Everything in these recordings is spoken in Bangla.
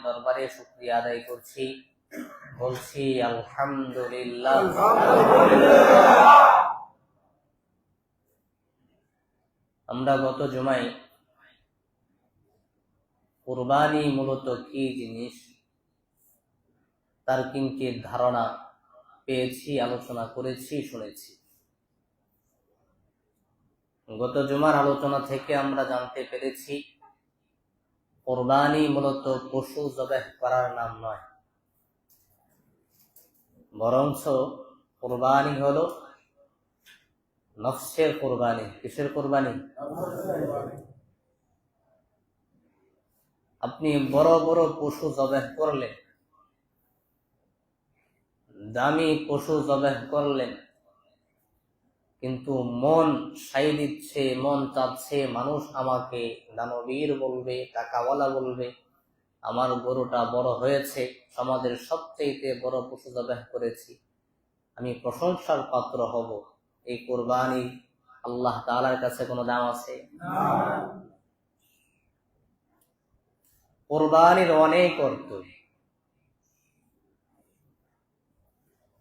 দরবারে শুকরিয়া আদায় করছি, বলছি আলহামদুলিল্লাহ। আমরা গত জুমায় কুরবানি মূলত কি জিনিস তার কিঞ্চিত ধারণা পেয়েছি, আলোচনা করেছি, শুনেছি। গত জুমার আলোচনা থেকে আমরা জানতে পেরেছি কুরবানি মূলত পশু জবাহ করার নাম নয়, বরঞ্চ কুরবানি হলো নফসের কুরবানি। কিসের কুরবানি? আপনি বড় বড় পশু জবাহ করলেন, দামি পশু জবাহ করলেন, কিন্তু মন সাই দিচ্ছে, মন চাচ্ছে মানুষ আমাকে দানবীর বলবে, টাকাওয়ালা বলবে, আমার গরুটা বড় হয়েছে, সমাজের সবচেয়ে বড় পশু জবাহ করেছি, আমি প্রশংসার পাত্র হব। এই কুরবানি আল্লাহ তাআলার কাছে কোনো দাম আছে? কুরবানির অনেক অর্থ।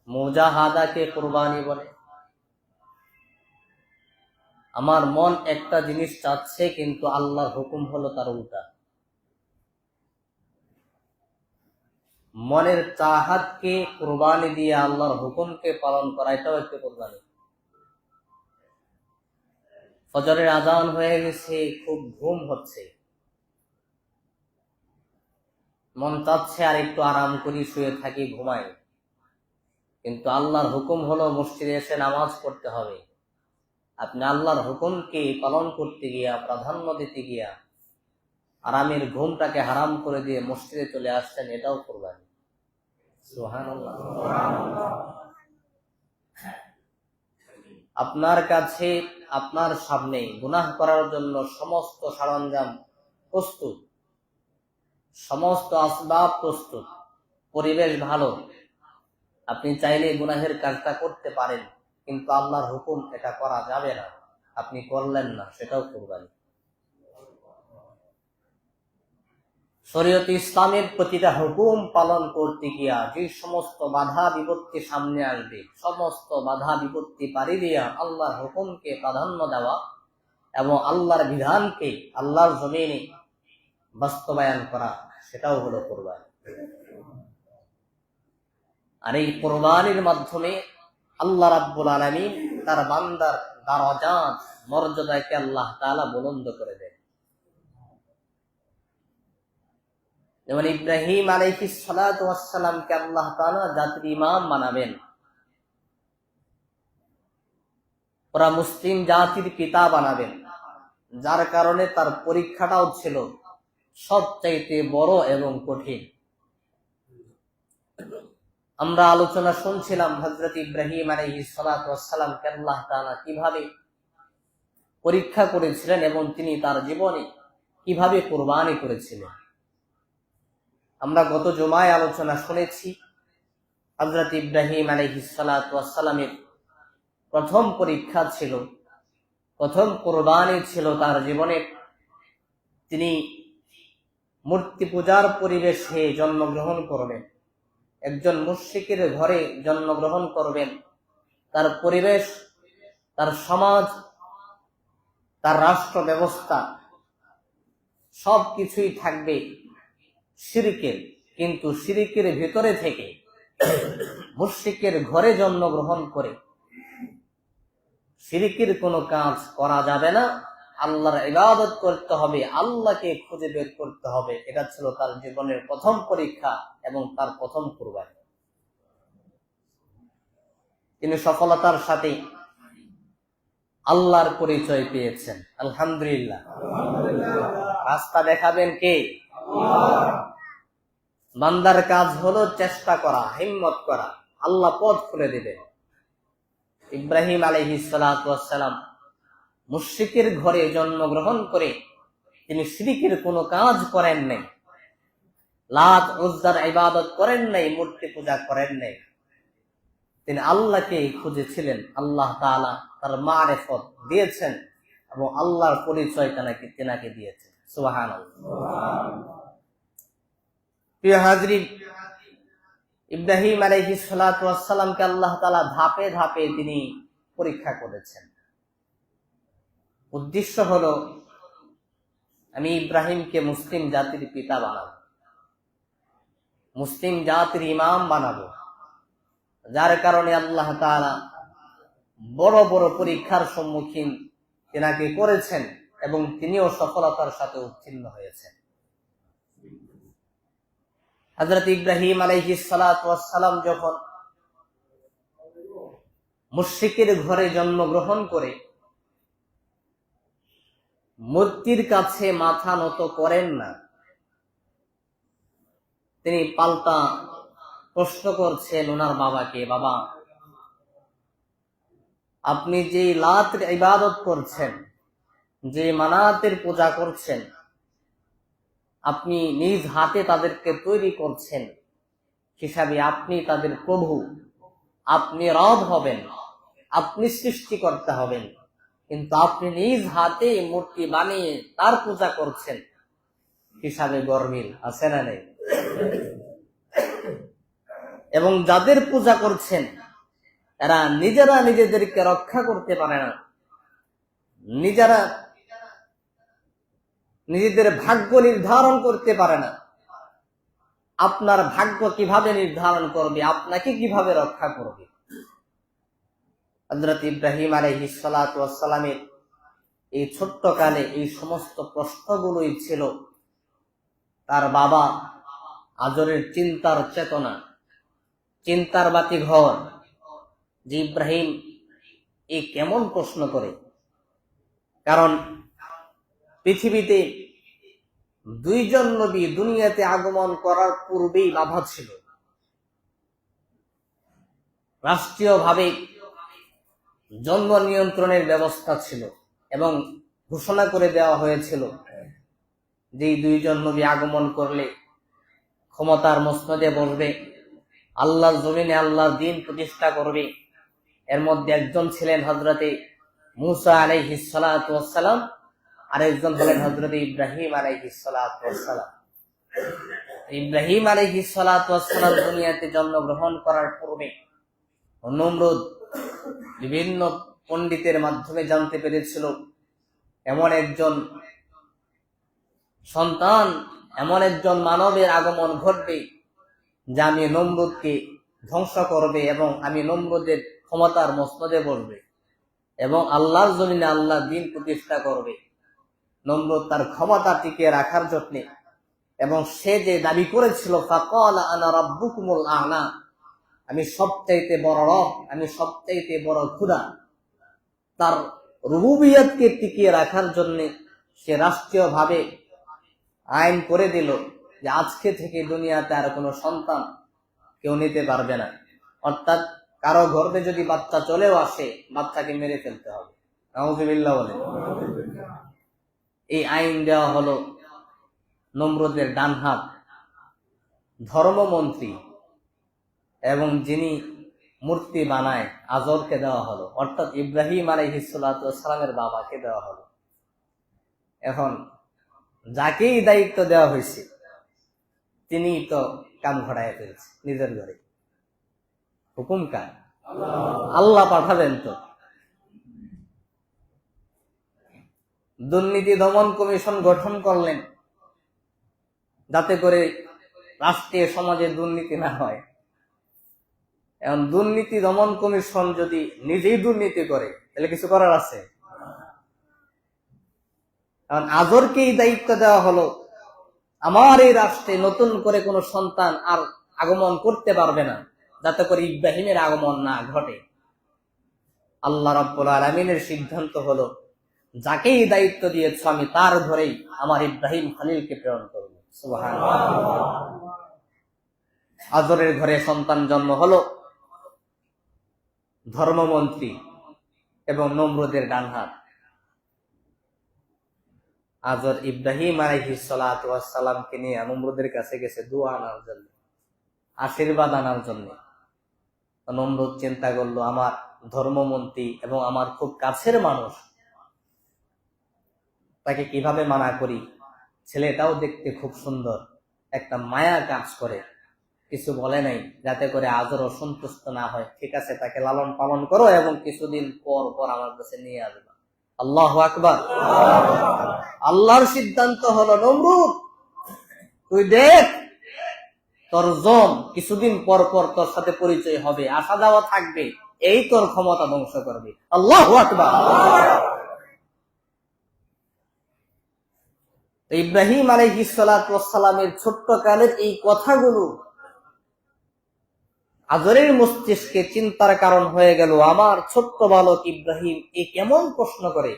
মুজাহাদাকে কুরবানি বলে। আমার মন একটা জিনিস চাচ্ছে, কিন্তু আল্লাহর হুকুম হলো তার উল্টা। মনের চাহাতকে কুরবানি দিয়ে আল্লাহর হুকুমকে পালন করা, এটাও একটা কুরবানি। ফজরের আজান হয়ে গেছে, খুব ঘুম হচ্ছে, মন চাচ্ছে আর একটু আরাম করি, শুয়ে থাকি, ঘুমাই, কিন্তু আল্লাহর হুকুম হলো মসজিদে এসে নামাজ পড়তে হবে। আপনি আল্লাহর হুকুমকে পালন করতে গিয়া, প্রাধান্য দিতে গিয়া আরামের ঘুমটাকে হারাম করে দিয়ে মসজিদে চলে আসছেন, এটাও কুরবানি। সুবহানাল্লাহ। আপনার কাছে, আপনার সামনে গুনাহ করার জন্য সমস্ত সরঞ্জাম প্রস্তুত, সমস্ত আসবাব প্রস্তুত, পরিবেশ ভালো, আপনি চাইলে গুনাহের কাজটা করতে পারেন, কিন্তু আল্লাহর হুকুম এটা করা যাবে না, আপনি করলেন না, সেটাও কুরবানি। শরীয়ত ইসলামের প্রতিটা হুকুম পালন করতে গিয়া যে সমস্ত বাধা বিপত্তি সামনে আসবে, সমস্ত বাধা বিপত্তি পারি দিয়া আল্লাহর হুকুমকে প্রাধান্য দেওয়া এবং আল্লাহর বিধানকে আল্লাহর জমিনে বাস্তবায়ন করা, সেটাও হলো কুরবানি। আর এই কুরবানির মাধ্যমে আল্লাহ রাব্বুল আলামিন তার বান্দার দারাজাত, মর্যাদাকে আল্লাহ তাআলা বুলন্দ করে দেন। যেমন ইব্রাহিম আলাইহিস সালাতু ওয়াস সালামকে আল্লাহ তাআলা জাতির ইমাম বানাবেন, ওরা মুসলিম জাতির পিতা বানাবেন, যার কারণে তার পরীক্ষাটাও ছিল সবচাইতে বড় এবং কঠিন। আমরা আলোচনা শুনছিলাম হযরত ইব্রাহিম আলাইহিস সালাতু ওয়াস সালামকে আল্লাহ তাআলা কিভাবে পরীক্ষা করেছিলেন এবং তিনি তার জীবনে কিভাবে কুরবানি করেছিলেন। আমরা গত জুমায় আলোচনা শুনেছি হযরত ইব্রাহিম আলাইহিস সালাতু ওয়াস সালামের প্রথম পরীক্ষা ছিল, প্রথম কুরবানি ছিল তার জীবনে। তিনি মূর্তি পূজার পরিবেশে জন্মগ্রহণ করবেন, একজন মুশরিকের ঘরে জন্মগ্রহণ করবেন। তার পরিবেশ, তার সমাজ, তার রাষ্ট্র ব্যবস্থা সবকিছুই থাকবে শিরকের, কিন্তু শিরকের ভিতরে থেকে মুশরিকের ঘরে জন্মগ্রহণ করে শিরকের কোনো কাজ করা যাবে না, আল্লাহর ইবাদত করতে হবে, আল্লাহকে খুঁজে বের করতে হবে। এটা ছিল তার জীবনের প্রথম পরীক্ষা এবং তার প্রথম কুরবানি। তিনি সফলতার সাথে আল্লাহর পরিচয় পেয়েছেন। আলহামদুলিল্লাহ। রাস্তা দেখাবেন কে? বান্দার কাজ হলো চেষ্টা করা, হিম্মত করা, আল্লাহ পথ খুলে দিবেন। ইব্রাহিম আলাইহিস সালাতু ওয়াস সালাম মুশরিকের ঘরে জন্মগ্রহণ করে তিনি শিরকের কোনো কাজ করেন নাই, লাত উজ্জার ইবাদত করেন নাই, মূর্তি পূজা করেন নাই। তিনি আল্লাহকে খুঁজেছিলেন, আল্লাহ তাআলা তার মারিফত দিয়েছেন এবং আল্লাহর পরিচয় তেনাকে দিয়েছেন। সুবহানাল্লাহ। প্রিয় হাজরিন, ইব্রাহিম আলাইহিস সালাতু ওয়াস সালামকে আল্লাহ তাআলা ধাপে ধাপে তিনি পরীক্ষা করেছেন। উদ্দেশ্য হলো আমি ইব্রাহিমকে মুসলিম জাতির পিতা বানাবো, মুসলিম জাতির ইমাম বানাবো, যার কারণে আল্লাহ তাআলা বড় বড় পরীক্ষার সম্মুখীন তেনাকে করেছেন এবং তিনিও সফলতার সাথে উত্তীর্ণ হয়েছেন। হযরত ইব্রাহিম আলাইহিস সালাতু ওয়াস সালাম যখন মুশরিকের ঘরে জন্মগ্রহণ করে মূর্তির কাছে মাথা নত করেন না, তিনি পাল্টা প্রশ্ন করছেন ওনার বাবাকে, বাবা আপনি যে লাতের ইবাদত করছেন, যে মানাতের পূজা করছেন, আপনি নিজ হাতে তাদেরকে তৈরি করছেন, হিসাবে আপনি তাদের প্রভু, আপনি রব হবেন, আপনি সৃষ্টিকর্তা হবেন, কিন্তু আপনি নিজ হাতে মূর্তি বানিয়ে তার পূজা করছেন, হিসাবে গরমিল আছে না নেই? এবং যাদের পূজা করছেন এরা নিজেরা নিজেদেরকে রক্ষা করতে পারে না, নিজেরা নিজেদের ভাগ্য নির্ধারণ করতে পারে না। আপনার ভাগ্য কিভাবে নির্ধারণ করবে, আপনাকে কিভাবে রক্ষা করবে? হযরত ইব্রাহিম আলাইহিস সালাতু ওয়াস সালামের এই ছোট্ট কালে এই সমস্ত প্রশ্নগুলোই ছিল তার বাবা আজরের চিন্তার চেতনা, চিন্তার বাতি ঘর, যে ইব্রাহিম এই কেমন প্রশ্ন করে। কারণ পৃথিবীতে দুইজন নবী দুনিয়াতে আগমন করার পূর্বেই বাধা ছিল, রাষ্ট্রীয়ভাবে জন্ম নিয়ন্ত্রণের ব্যবস্থা ছিল এবং ঘোষণা করে দেওয়া হয়েছিল যে দুইজন নবী আগমন করলে ক্ষমতার মসনদে বসবে, আল্লাহর জমিনে আল্লাহর দ্বীন প্রতিষ্ঠা করবে। এর মধ্যে একজন ছিলেন হযরতে মূসা আলাইহিস সালাতু ওয়াস সালাম, আর একজন হলেন হযরতে ইব্রাহিম আলাইহিস সালাতু ওয়াস সালাম। ইব্রাহিম আলাইহিস সালাতু ওয়াস সালাম দুনিয়াতে জন্মগ্রহণ করার পূর্বে নমরুদ বিভিন্ন পণ্ডিতের মাধ্যমে জানতে পেরেছিল এমন একজন সন্তান, এমন একজন মানবের আগমন ঘটবে যা আমি নমরুদকে ধ্বংস করবে এবং আমি নমরুদের ক্ষমতার মসনদে বসবে এবং আল্লাহর জমিনে আল্লাহর দ্বীন প্রতিষ্ঠা করবে। নমরুদ তার ক্ষমতা টিকিয়ে রাখার জন্য এবং সে যে দাবি করেছিল ফাকালা আনা রাব্বুকুমুল আ'লা, আমি সবচাইতে বড় রব, আমি সবচাইতে বড় খোদা, তার রুবুবিয়তকে টিকিয়ে রাখার জন্য সে রাষ্ট্রীয়ভাবে আইন করে দিল যে আজকে থেকে দুনিয়াতে আর কোনো সন্তান কেউ নিতে পারবে না, অর্থাৎ কারো গর্ভে যদি বাচ্চা চলেও আসে বাচ্চাকে মেরে ফেলতে হবে। নাউযুবিল্লাহ বলে। এই আইন দেওয়া হলো নমরুদের ডান হাত ধর্মমন্ত্রী এবং যিনি মূর্তি বানায় আজরকে দেওয়া হলো, অর্থাৎ ইব্রাহিম আলাইহিস সালাতু ওয়াস সালামের বাবাকে দেওয়া হলো। এখন যাকেই দায়িত্ব দেওয়া হয়েছে তিনি তো কাম ঘটায় ফেলছে নিজের ঘরে। হুকুম কার? আল্লাহ পাঠাবেন তো। দুর্নীতি দমন কমিশন গঠন করলেন যাতে করে রাষ্ট্রীয় সমাজে দুর্নীতি না হয়। এখন দুর্নীতি দমন কমিশন যদি নিজেই দুর্নীতি করে তাহলে কিছু করার আছে? কারণ আজরকেই দায়িত্ব দেওয়া হলো আমার এই রাষ্ট্রে নতুন করে কোনো সন্তান আর আগমন করতে পারবে না, যাতে করে ইব্রাহিমের আগমন না ঘটে। আল্লাহ রাব্বুল আলামিনের সিদ্ধান্ত হলো যাকেই দায়িত্ব দিয়েছ আমি তার ঘরেই আমার ইব্রাহিম খলিলকে প্রেরণ করব। সুবহানাল্লাহ। আজরের ঘরে সন্তান জন্ম হলো ধর্মমন্ত্রী এবং নমরুদের ডান হাত। আজর ইব্রাহিম আলাইহিস সালাতু ওয়াস সালামকে নিয়ে নমরুদের কাছে গেছে দোয়া আনার জন্য, আশীর্বাদ আনার জন্য। নমরুদ চিন্তা করলো আমার ধর্মমন্ত্রী এবং আমার খুব কাছের মানুষ, তাকে কিভাবে মানা করি, ছেলেটাও দেখতে খুব সুন্দর, একটা মায়া কাজ করে, কিছু বলে নাই, যাতে করে আজরও সন্তুষ্ট না হয়। ঠিক আছে, তাকে লালন পালন করো এবং কিছুদিন পর পর আমার কাছে নিয়ে আসবা। আল্লাহু আকবার। আল্লাহর সিদ্ধান্ত হলো, নমরুদ তুই দেখ, তোর জম কিছুদিন পর পর তোর সাথে পরিচয় হবে, আসা যাওয়া থাকবে, এই তোর ক্ষমতা ধ্বংস করবে। আল্লাহু আকবার। ইব্রাহিম আলাইহিস সালাতু ওয়াস সালামের ছোট্ট কালের এই কথাগুলো আজরের মস্তিষ্কে চিন্তার কারণ হয়ে গেল। আমার ছোট্ট বালক ইব্রাহিম এ কেমন প্রশ্ন করে,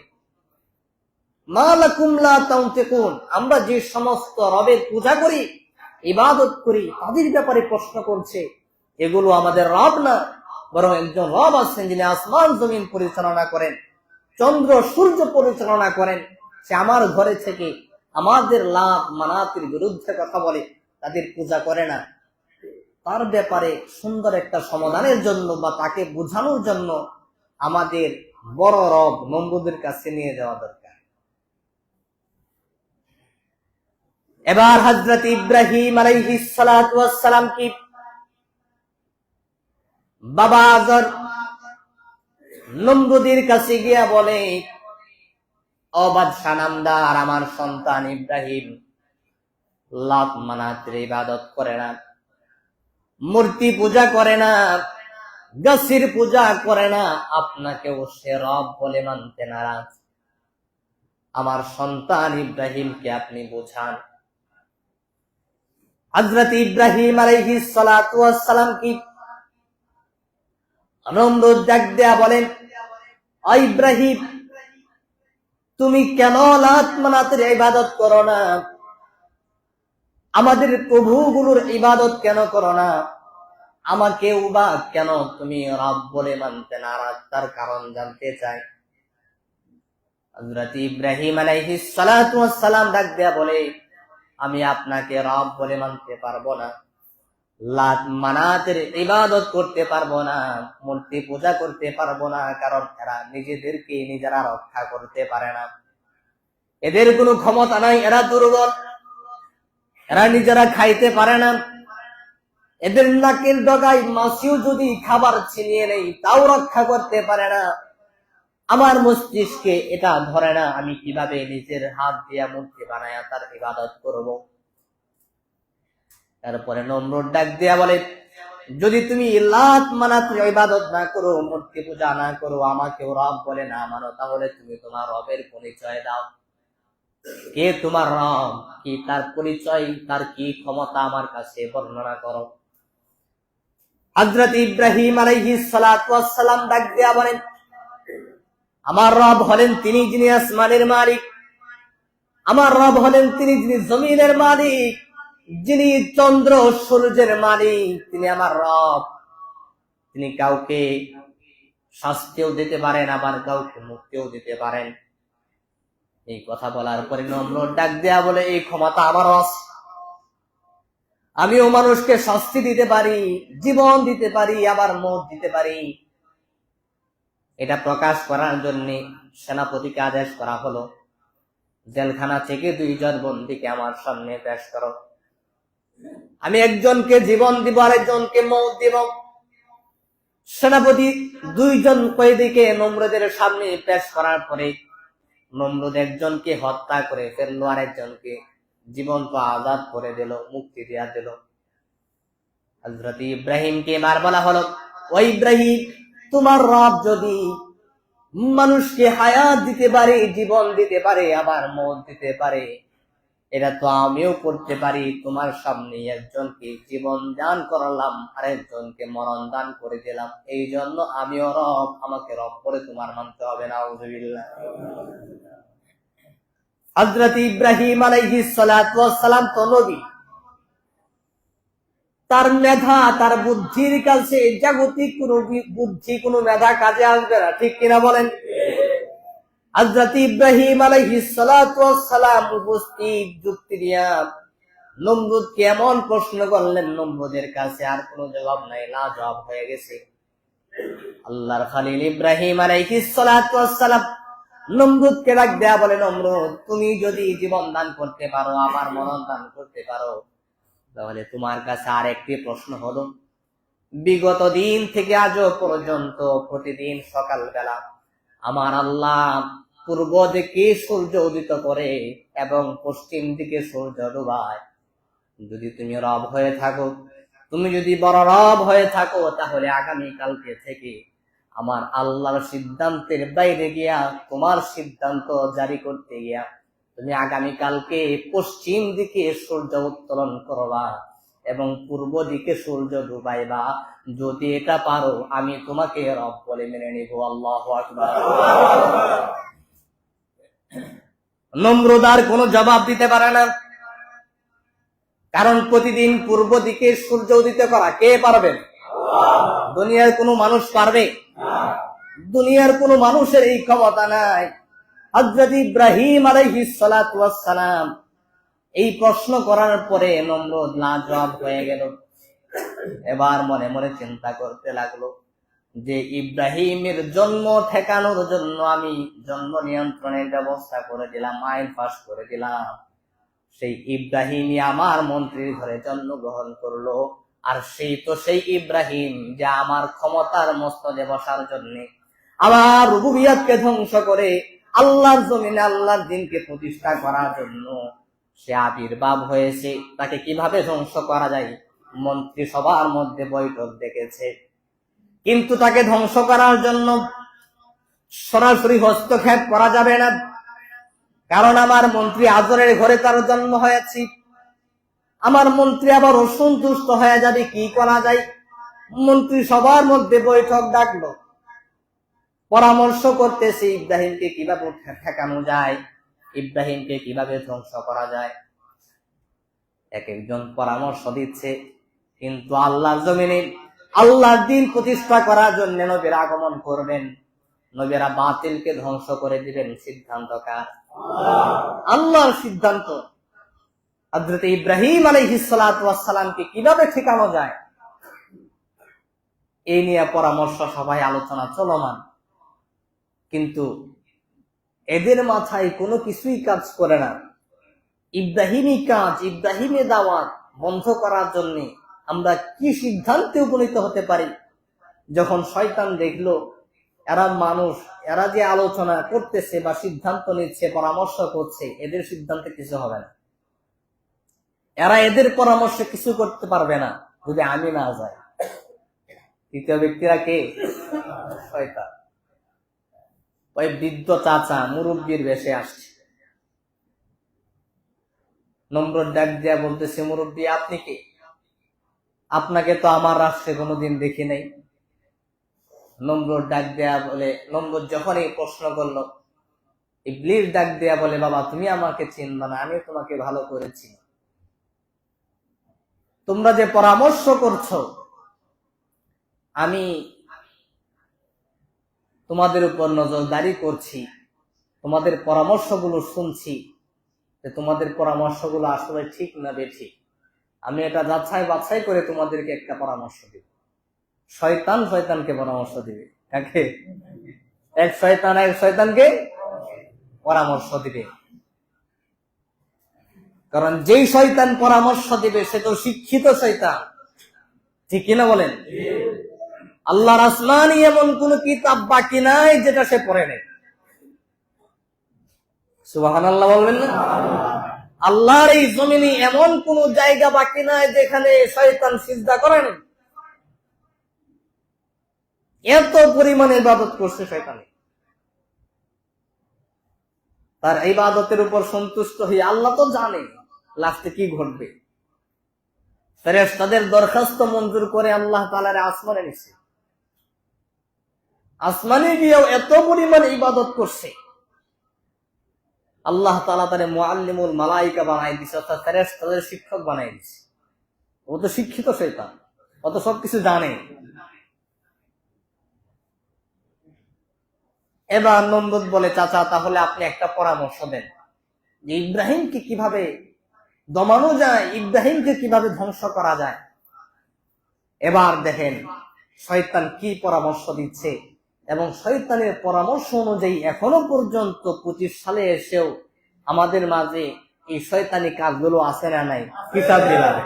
মা লাকুম লা তানতিকুন, আমরা যে সমস্ত রবের পূজা করি, ইবাদত করি, তাদের ব্যাপারে প্রশ্ন করছে। এগুলো আমাদের রব না, বরং একজন রব আছেন যিনি আসমান জমিন পরিচালনা করেন, চন্দ্র সূর্য পরিচালনা করেন। সে আমার ঘরে থেকে আমাদের লাত মানাতের বিরুদ্ধে কথা বলে, তাদের পূজা করে না। তার ব্যাপারে সুন্দর একটা সমাধানের জন্য বা তাকে বোঝানোর জন্য আমাদের বড় রব নমরুদের কাছে নিয়ে যাওয়া দরকার। এবার হযরত ইব্রাহিম আলাইহিস সালাতু ওয়াস সালাম কি বাবা আজর নমরুদের কাছে গিয়া বলে, ও বাদশা নামদার, আমার সন্তান ইব্রাহিম লাত মানাতের ইবাদত করে না, মূর্তি পূজা করে না, গাছের পূজা করে না, আপনাকেও সে রব বলে মানতে নারাজ। আমার সন্তান ইব্রাহিমকে আপনি বোঝান। হযরত ইব্রাহিম আলাইহিস সালাতু ওয়াস সালাম কি নমরুদ ডাক দেয়া বলেন, ও ইব্রাহিম, তুমি কেন লাত মানাতের ইবাদত করো না? আমাদের প্রভুগুলোর ইবাদত কেন করো না? আমাকেও বা কেন তুমি রব বলে মানতে নারাজ? তার কারণ জানতে চাই। হযরত ইব্রাহিম আলাইহিস সালাতু ওয়াস সালাম ডাক দেয়া বলে, আমি আপনাকে রব বলে মানতে পারবো না, লাত মানাতের ইবাদত করতে পারবো না, মূর্তি পূজা করতে পারবো না, কারণ এরা নিজেদেরকে নিজেরা রক্ষা করতে পারে না, এদের কোনো ক্ষমতা নাই, এরা দুর্বল, এরা নিজেরা খাইতে পারে না, এদের নাকের ডগায় মাছিও যদি খাবার ছিনিয়ে নেই তাও রক্ষা করতে পারে না। আমার মস্তিষ্কে এটা ধরে না, আমি কিভাবে নিজের হাত দিয়া মূর্তি বানায়া তার ইবাদত করব। তারপরে নমরুদ ডাক দিয়া বলে, যদি তুমি লাত মানাতের ইবাদত না করো, মূর্তি পূজা না করো, আমাকেও রব বলে না মানো, তাহলে তুমি তোমার রবের পরিচয় দাও। কে তোমার রব, কি তার পরিচয়, তার কি ক্ষমতা আমার কাছে বর্ণনা করো। হযরত ইব্রাহিম আলাইহিস সালাতু ওয়াস সালাম ডাক দিয়া বলেন, আমার রব হলেন তিনি যিনি আসমানের মালিক, আমার রব হলেন তিনি যিনি জমিনের মালিক, যিনি চন্দ্র সূর্যের মালিক, তিনি আমার রব। তিনি কাউকে শাস্তিও দিতে পারেন, আবার কাউকে মুক্তিও দিতে পারেন। এই কথা বলার পরে নমরুদ ডাক দেয়া বলে, এই ক্ষমতা আমারও আছে, আমিও মানুষকে শাস্তি দিতে পারি, জীবন দিতে পারি, আবার মৌত দিতে পারি। এটা প্রকাশ করার জন্য সেনাপতিকে আদেশ করা হলো, জেলখানা থেকে 2 জন বন্দীকে আমার সামনে পেশ করো। আমি একজনকে জীবন দিব, আরেকজনকে মৌত দিব। সেনাপতি 2 জন কয়েদিকে নমরুদের সামনে পেশ করার পরে নমরুদ একজনকে হত্যা করে ফেললো, আরেকজনকে জীবন্ত আজাদ করে দিল, মুক্তি দিয়া দিল। হযরত ইব্রাহিমকে এবার বলা হলো, ও ইব্রাহিম, তোমার রব যদি মানুষকে হায়াত দিতে পারে, জীবন দিতে পারে, আবার মৌত দিতে পারে, এটা তো আমিও করতে পারি। তোমার সামনে একজনকে জীবন দান করলাম, আরেকজনকে মরণ দান করে দিলাম, এই জন্য আমিও রব, আমাকে রব করে তোমার মানতে হবে না। নাউযুবিল্লাহ। হযরত ইব্রাহিম আলাইহিস সালাতু ওয়াস সালাম তো নবী, তার মেধা, তার বুদ্ধির কাছে জাগতিক কোন বুদ্ধি, কোন মেধা কাজে আসবে না, ঠিক কিনা বলেন? হযরত ইব্রাহিম আলাইহিস সালাতু ওয়াস সালাম উপস্থিত যুক্তি দিয়া নমরুদকে এমন প্রশ্ন করলেন, নমরুদের কাছে আর কোনো জবাব নাই, না জবাব হয়ে গেছে। আল্লাহর খলিল ইব্রাহিম আলাইহিস সালাতু ওয়াস সালাম নমরুদকে ডাক দেয়া বলে, নমরুদ, তুমি যদি জীবন দান করতে পারো, আবার মরণ দান করতে পারো, তাহলে তোমার কাছে আর একটি প্রশ্ন হলো, বিগত দিন থেকে আজও পর্যন্ত প্রতিদিন সকালবেলা আমার আল্লাহ পূর্ব দিকে সূর্য উদিত করে এবং পশ্চিম দিকে সূর্য ডুবায়। যদি তুমি রব হয়ে থাকো, তুমি যদি বড় রব হয়ে থাকো, তাহলে আগামীকালকে থেকে আমার আল্লাহর সিদ্ধান্তের বাইরে গিয়া তোমার সিদ্ধান্ত জারি করতে গিয়া তুমি আগামীকালকে পশ্চিম দিকে সূর্য উত্তোলন করবা এবং পূর্ব দিকে সূর্য ডুবাইবা। যদি এটা পারো, আমি তোমাকে রব বলে মেনে নিব। আল্লাহু আকবার। নমরুদ আর কোনো জবাব দিতে পারে না, কারণ প্রতিদিন পূর্ব দিকে সূর্য উদিত করা কে পারবেন? দুনিয়ার কোনো মানুষ পারবে? দুনিয়ার কোনো মানুষের এই ক্ষমতা নাই। হযরত ইব্রাহিম আলাইহিস সালাতু ওয়াস সালাম এই প্রশ্ন করার পরে নমরুদ লাজবাব হয়ে গেল। এবার মনে মনে চিন্তা করতে লাগলো যে ইব্রাহিমের জন্ম ঠেকানোর জন্য আমি জন্ম নিয়ন্ত্রণের ব্যবস্থা করে দিলাম, আইন পাস করে দিলাম। সেই ইব্রাহিমই আমার মন্ত্রীর ঘরে জন্মগ্রহণ করলো। আর সেই ইব্রাহিম যে আমার ক্ষমতার মস্তদে বসার জন্য, আমার রুবুবিয়তকে ধ্বংস করে আল্লাহর জমিনে আল্লাহর দ্বীনকে প্রতিষ্ঠা করার জন্য সে আবির্ভাব হয়েছে। তাকে কিভাবে ধ্বংস করা যায় মন্ত্রী সবার মধ্যে বৈঠক ডেকেছে, কিন্তু তাকে ধ্বংস করার জন্য সরাসরি হস্তক্ষেপ করা যাবে না, কারণ আমার মন্ত্রী আজরের ঘরে তার জন্ম হয়েছে। আমার মন্ত্রী আবার অসন্তুষ্ট হয়ে যাবে, কি করা যায়? মন্ত্রী সবার মধ্যে বৈঠক ডাকলো, পরামর্শ করতেছে ইব্রাহিমকে কিভাবে ঠেকানো যায়, ইব্রাহিমকে কিভাবে ধ্বংস করা যায়। এক একজন পরামর্শ দিচ্ছে, কিন্তু আল্লাহর জমিনে আল্লাহর দ্বীন প্রতিষ্ঠা করার জন্য নবীর আগমন করবেন, নবীরা বাতিলকে ধ্বংস করে দিবেন। সিদ্ধান্ত কার? আল্লাহর সিদ্ধান্ত। হযরত ইব্রাহিম আলাইহিস সালাতু ওয়াস সালামকে কিভাবে ঠেকানো যায় এই নিয়ে পরামর্শ সভায় আলোচনা চলমান, কিন্তু এদের মাথায় কোনো কিছুই কাজ করে না। ইব্রাহিমী কাজ, ইব্রাহিমী দাওয়াত বন্ধ করার জন্য আমরা কি সিদ্ধান্তে উপনীত হতে পারি? যখন শয়তান দেখলো এরা মানুষ, এরা যে আলোচনা করতেছে বা সিদ্ধান্ত নিচ্ছে, পরামর্শ করছে, এদের সিদ্ধান্তে কিছু হবে না, এরা এদের পরামর্শে কিছু করতে পারবে না যদি আমি না যাই। তৃতীয় ব্যক্তিরা কে? শয়তান। ওই বৃদ্ধ চাচা মুরব্বীর বেশে আসছে। নমরুদ ডাক দিয়া বলতেছে, মুরব্বী আপনি কে? আপনাকে তো আমার রাষ্ট্রে কোনোদিন দেখি নাই। নমরুদ ডাক দেয়া বলে, নমরুদ যখন এই প্রশ্ন করলো, ইবলিস ডাক দেয়া বলে, বাবা তুমি আমাকে চিনবা না, আমি তোমাকে ভালো করেছি। তোমরা যে পরামর্শ করছো, আমি তোমাদের উপর নজরদারি করছি, তোমাদের পরামর্শগুলো শুনছি, যে তোমাদের পরামর্শগুলো আসলে ঠিক না বেঠিক। আমি এটা যাচাই বাছাই করে তোমাদেরকে একটা পরামর্শ দিব। শয়তান শয়তানকে পরামর্শ দিবে, কাকে? এক শয়তানকে পরামর্শ দিবে। কারণ যেই শয়তান পরামর্শ দিবে সে তো শিক্ষিত শয়তান, ঠিক কিনা বলেন? আল্লাহর আসমানি এমন কোন কিতাব বাকি নাই যেটা সে পড়ে নেই। সুবহানাল্লাহ বলবেন না? আল্লাহর এই জমিনে এমন কোন জায়গা বাকি নাই যেখানে শয়তান সিজদা করে না। এত পরিমাণে ইবাদত করছে শয়তান, তার ইবাদতের উপর সন্তুষ্ট হয়ে আল্লাহ তো জানে লাস্টে কি ঘটবে। ফেরেশতাদের দরখাস্ত মঞ্জুর করে আল্লাহ তাআলার আসমানে নিছে, আসমানে গিয়েও এত পরিমাণে ইবাদত করছে, আল্লাহ তাআলা তারে মুআল্লিমুল মালায়েকা বানাই দিছে, অর্থাৎ ফেরেশতাদের শিক্ষক বানাই দিছে। ও তো শিক্ষিত শয়তান, ও তো সবকিছু জানে। এবার নমরুদ বলে, চাচা তাহলে আপনি একটা পরামর্শ দেন যে ইব্রাহিমকে কিভাবে দমানো যায়, ইব্রাহিমকে কিভাবে ধ্বংস করা যায়। এবার দেখেন শয়তান কি পরামর্শ দিচ্ছে, এবং শয়তানের পরামর্শ অনুযায়ী এখনো পর্যন্ত 25 সালে এসেও আমাদের মাঝে এই শয়তানি কাজগুলো আছে না নাই? কিতাব দিলাবে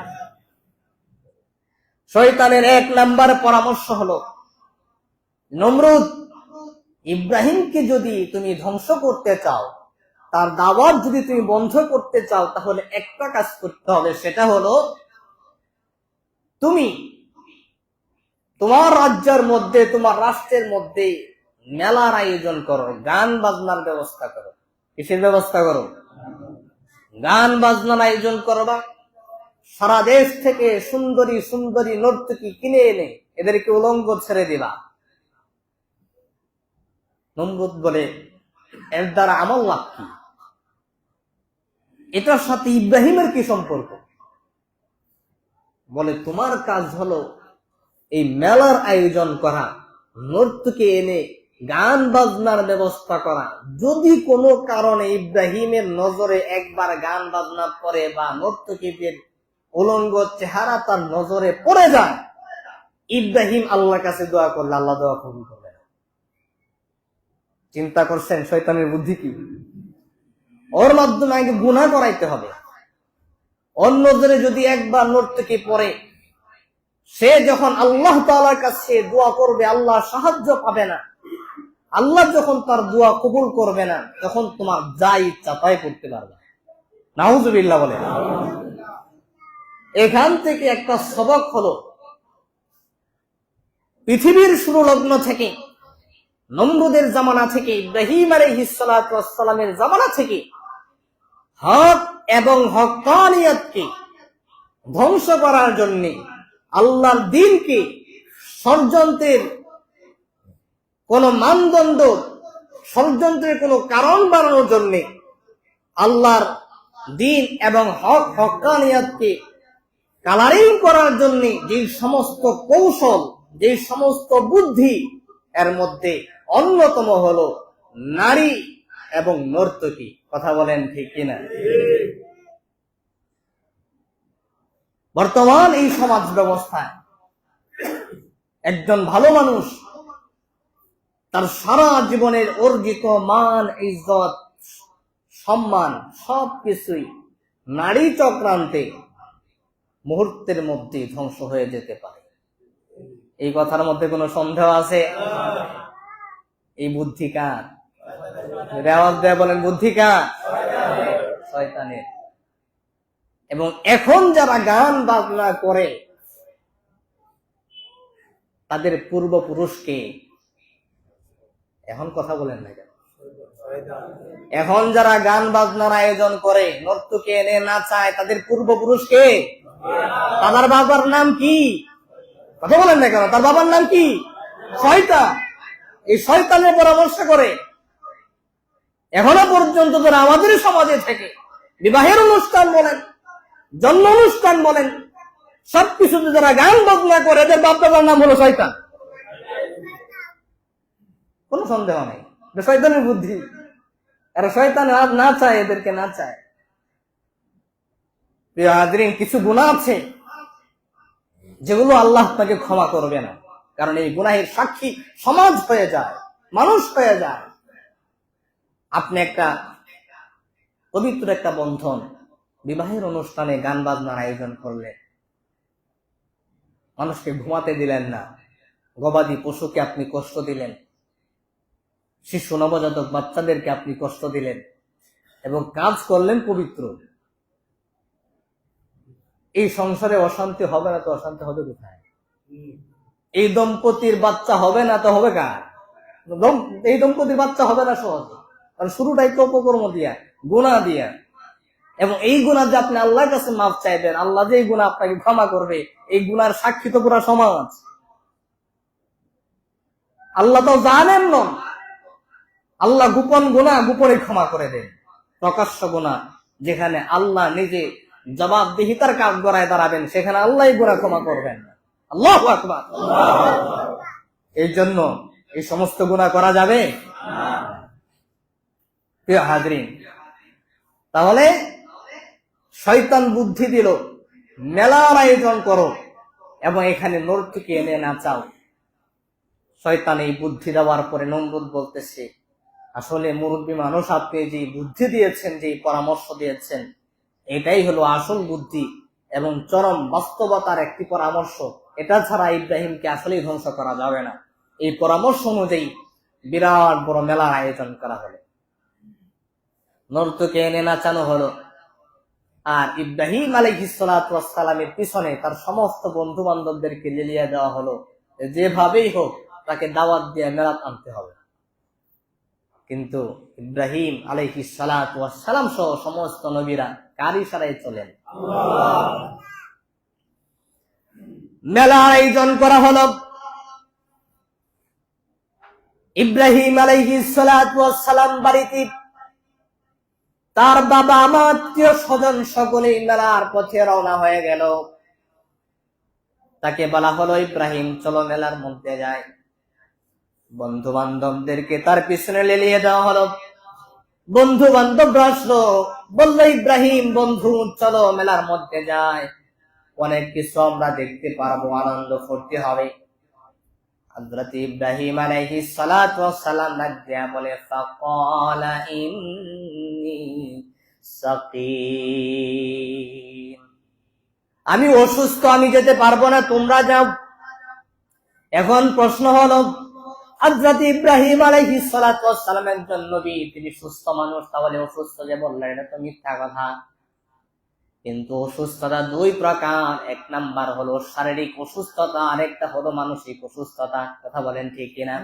শয়তানের 1 নাম্বার পরামর্শ হলো, নমরুদ, ইব্রাহিমকে যদি তুমি ধ্বংস করতে চাও, তার দাওয়াত যদি তুমি বন্ধ করতে চাও, তাহলে একটা কাজ করতে হবে, সেটা হলো তুমি তোমার রাজ্যের মধ্যে, তোমার রাষ্ট্রের মধ্যে মেলার আয়োজন করো, গান বাজনার ব্যবস্থা করো। কিসের ব্যবস্থা করো? গান বাজনার আয়োজন করবা। সারা দেশ থেকে সুন্দরী সুন্দরী নর্তকী কিনে এনে এদেরকে উলঙ্গ ছেড়ে দিবা। নমরুদ বলে, এর দ্বারা আমার লাভ কি? এটার সাথে ইব্রাহিমের কি সম্পর্ক? বলে, তোমার কাজ হলো এই মেলার আয়োজন করা, নর্তকী এনে গান বাজনার ব্যবস্থা করা। যদি কোনো কারণে ইব্রাহিমের নজরে একবার গান বাজনা পড়ে বা নর্তকীদের উলঙ্গ চেহারা তার নজরে পড়ে যায়, ইব্রাহিম আল্লাহর কাছে দোয়া করলে আল্লাহ দোয়া কবুল করবে। চিন্তা করছেন শয়তানের বুদ্ধি কি? ওর মাধ্যমে আগে গুনাহ করাইতে হবে। ওর নজরে যদি একবার নর্তকী পড়ে, সে যখন আল্লাহ তাআলার কাছে দোয়া করবে, আল্লাহ সাহায্য পাবে না। আল্লাহ যখন তার দোয়া কবুল করবে না, তখন তোমার যা ইচ্ছা তাই করতে পারবে। নাউজুবিল্লাহ বলে। এখান থেকে একটা সবক হলো, পৃথিবীর শুরু লগ্ন থেকে, নমরুদের জামানা থেকে, ইব্রাহিম আলাইহিস সালাতু ওয়াস সালামের জামানা থেকে হক এবং হক্কানিয়তকে ধ্বংস করার জন্য, আল্লাহর দ্বীনকে ষড়যন্ত্রের কোন মানদণ্ড, ষড়যন্ত্রের কোন কারণ বাড়ানোর জন্য, আল্লাহর দ্বীন এবং হক্কানিয়তকে কালারিং করার জন্য যে সমস্ত কৌশল, যে সমস্ত বুদ্ধি, এর মধ্যে অন্যতম হলো নারী এবং নর্তকী। কথা বলেন ঠিক কিনা? বর্তমান এই সমাজ ব্যবস্থায় একজন ভালো মানুষ তার সারা জীবনের অর্জিত মান, ইজ্জত, সম্মান সবকিছুই নারী চক্রান্তে মুহূর্তের মধ্যে ধ্বংস হয়ে যেতে পারে। এই কথার মধ্যে কোনো সন্দেহ আছে? এই বুদ্ধি কার? রেওয়াজ দেয়া বলেন, বুদ্ধি কার? শয়তানের। এবং এখন যারা গান বাজনা করে, তাদের পূর্বপুরুষকে, এখন কথা বলেন না কেন? এখন যারা গান বাজনার আয়োজন করে, নর্তকী এনে নাচায়, তাদের পূর্বপুরুষকে, তার বাবার নাম কি? কথা বলেন না কেন? তার বাবার নাম কি? শয়তান। এই শয়তানের পরামর্শ করে এখনো পর্যন্ত যারা আমাদের সমাজে থেকে বিবাহের অনুষ্ঠান বলেন, জন্ম অনুষ্ঠান বলেন, সবকিছুতে যারা গান বাজনা করে, এদের বাপ দাদার নাম হলো শয়তান। কোন সন্দেহ নেই, শয়তানের বুদ্ধি। এরা শয়তান না চায়, এদেরকে না চায়। প্রিয় হাজরিন, কিছু গুনাহ আছে যেগুলো আল্লাহ তাকে ক্ষমা করবে না, কারণ এই গুনাহের সাক্ষী সমাজ হয়ে যায়, মানুষ হয়ে যায়। আপনি একটা পবিত্র একটা বন্ধন, বিবাহের অনুষ্ঠানে গান বাজনার আয়োজন করলেন, মানুষকে ঘুমাতে দিলেন না, গবাদি পশুকে আপনি কষ্ট দিলেন, শিশু নবজাতক বাচ্চাদেরকে আপনি কষ্ট দিলেন, এবং কাজ করলেন পবিত্র। এই সংসারে অশান্তি হবে না তো অশান্তি হবে কোথায়? এই দম্পতির বাচ্চা হবে না তো হবে কার? এই দম্পতির বাচ্চা হবে না সহজে, কারণ শুরুটাই তো অপকর্ম দিয়া, গুনাহ দিয়া। এবং এই গুনাহ যে আপনি আল্লাহর কাছে মাফ চাইবেন, আল্লাহ যে এই গুনাহ আপনাকে ক্ষমা করবে, এই গুনার সাক্ষী তো পুরা সমাজ। আল্লাহ তো জানেন না, আল্লাহ গোপন গুনাহ গোপনে ক্ষমা করে দেন। প্রকাশ্য গুনাহ যেখানে আল্লাহ নিজে জবাবদিহিতার কাজ গড়ায় দাঁড়াবেন, সেখানে আল্লাহ গুনাহ ক্ষমা করবেন না। আল্লাহু আকবার। এই জন্য এই সমস্ত গুনাহ করা যাবে না। প্রিয় হাজরিন, তাহলে শয়তান বুদ্ধি দিল, মেলার আয়োজন করো এবং এখানে নর্তকী এনে নাচাও। শয়তান এই বুদ্ধি দেওয়ার পরে নমরুদ বলতেছে, আসলে মুরব্বী মানুষ, আপনি যে বুদ্ধি দিয়েছেন, যে পরামর্শ দিয়েছেন, এটাই হলো আসল বুদ্ধি এবং চরম বাস্তবতার একটি পরামর্শ। এটা ছাড়া ইব্রাহিমকে আসলেই ধ্বংস করা যাবে না। এই পরামর্শ অনুযায়ী বিরাট বড় মেলার আয়োজন করা হলো, নর্তকে এনে নাচানো হলো। আর ইব্রাহিম আলাইহিস সালাতু ওয়াস সালামের পিছনে তার সমস্ত বন্ধু বান্ধবদেরকে লিলিয়ে দেওয়া হলো, যেভাবেই হোক তাকে দাওয়াত দিয়ে মেলাত আনতে হবে। কিন্তু ইব্রাহিম আলাইহিস সালাতু ওয়াস সালাম সহ সমস্ত নবীরা কার ইশারায় চলেন? মেলার আয়োজন করা হলো। ইব্রাহিম আলাইহিস সালাতু ওয়াস সালাম বাড়িতে, তার বাবা মা আত্মীয় স্বজন সকলেই মেলার পথে রওনা হয়ে গেল। তাকে বলা হলো, ইব্রাহিম চলো মেলার মধ্যে যায়। বন্ধু বান্ধবদেরকে তার পিছনে লেলিয়ে দেওয়া হলো। বন্ধু বান্ধব আসলো, বলল ইব্রাহিম বন্ধু চলো মেলার মধ্যে যায়, অনেক কিছু আমরা দেখতে পারবো, আনন্দ করতে হবে। হযরত ইব্রাহিম আলাইহিস সালাতু ওয়াস সালাম ডাক দিয়া বলে, ফাকালা ইন্নী সাকিম, আমি অসুস্থ, আমি যেতে পারবো না, তোমরা যাও। এখন প্রশ্ন হলো, হযরত ইব্রাহিম আলাইহিস সালাতু ওয়াস সালাম একজন নবী, তিনি সুস্থ মানুষ, তাহলে অসুস্থ যে বললেন এটা তো মিথ্যা কথা। কিন্তু অসুস্থতা দুই প্রকার, এক নাম্বার হলো শারীরিক অসুস্থতা, আরেকটা হলো মানসিক অসুস্থতা। কথা বলেন ঠিক কিনা?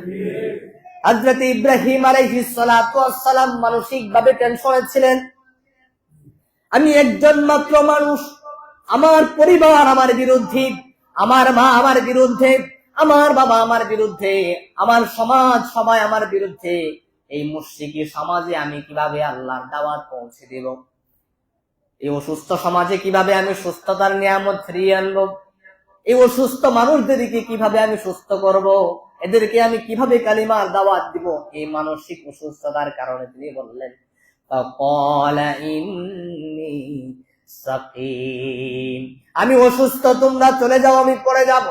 হযরত ইব্রাহিম আলাইহিস সালাতু ওয়াস সালাম মানসিক ভাবে টেনশনে ছিলেন। আমি একজন মাত্র মানুষ, আমার পরিবার আমার বিরুদ্ধে, আমার মা আমার বিরুদ্ধে, আমার বাবা আমার বিরুদ্ধে, আমার সমাজ সবাই আমার বিরুদ্ধে। এই মুশরিকি সমাজে আমি কিভাবে আল্লাহর দাওয়াত পৌঁছে দেব? এই অসুস্থ সমাজে কিভাবে আমি সুস্থতার নিয়ামত ফিরিয়ে আনবো? এই অসুস্থ মানুষদেরকে কিভাবে আমি সুস্থ করব? এদেরকে আমি কিভাবে কালিমার দাওয়াত দিব? এই মানসিক অসুস্থতার কারণে তিনি বললেন, ফাকালা ইন্নী সাকিম, আমি অসুস্থ, তোমরা চলে যাও, আমি পরে যাব।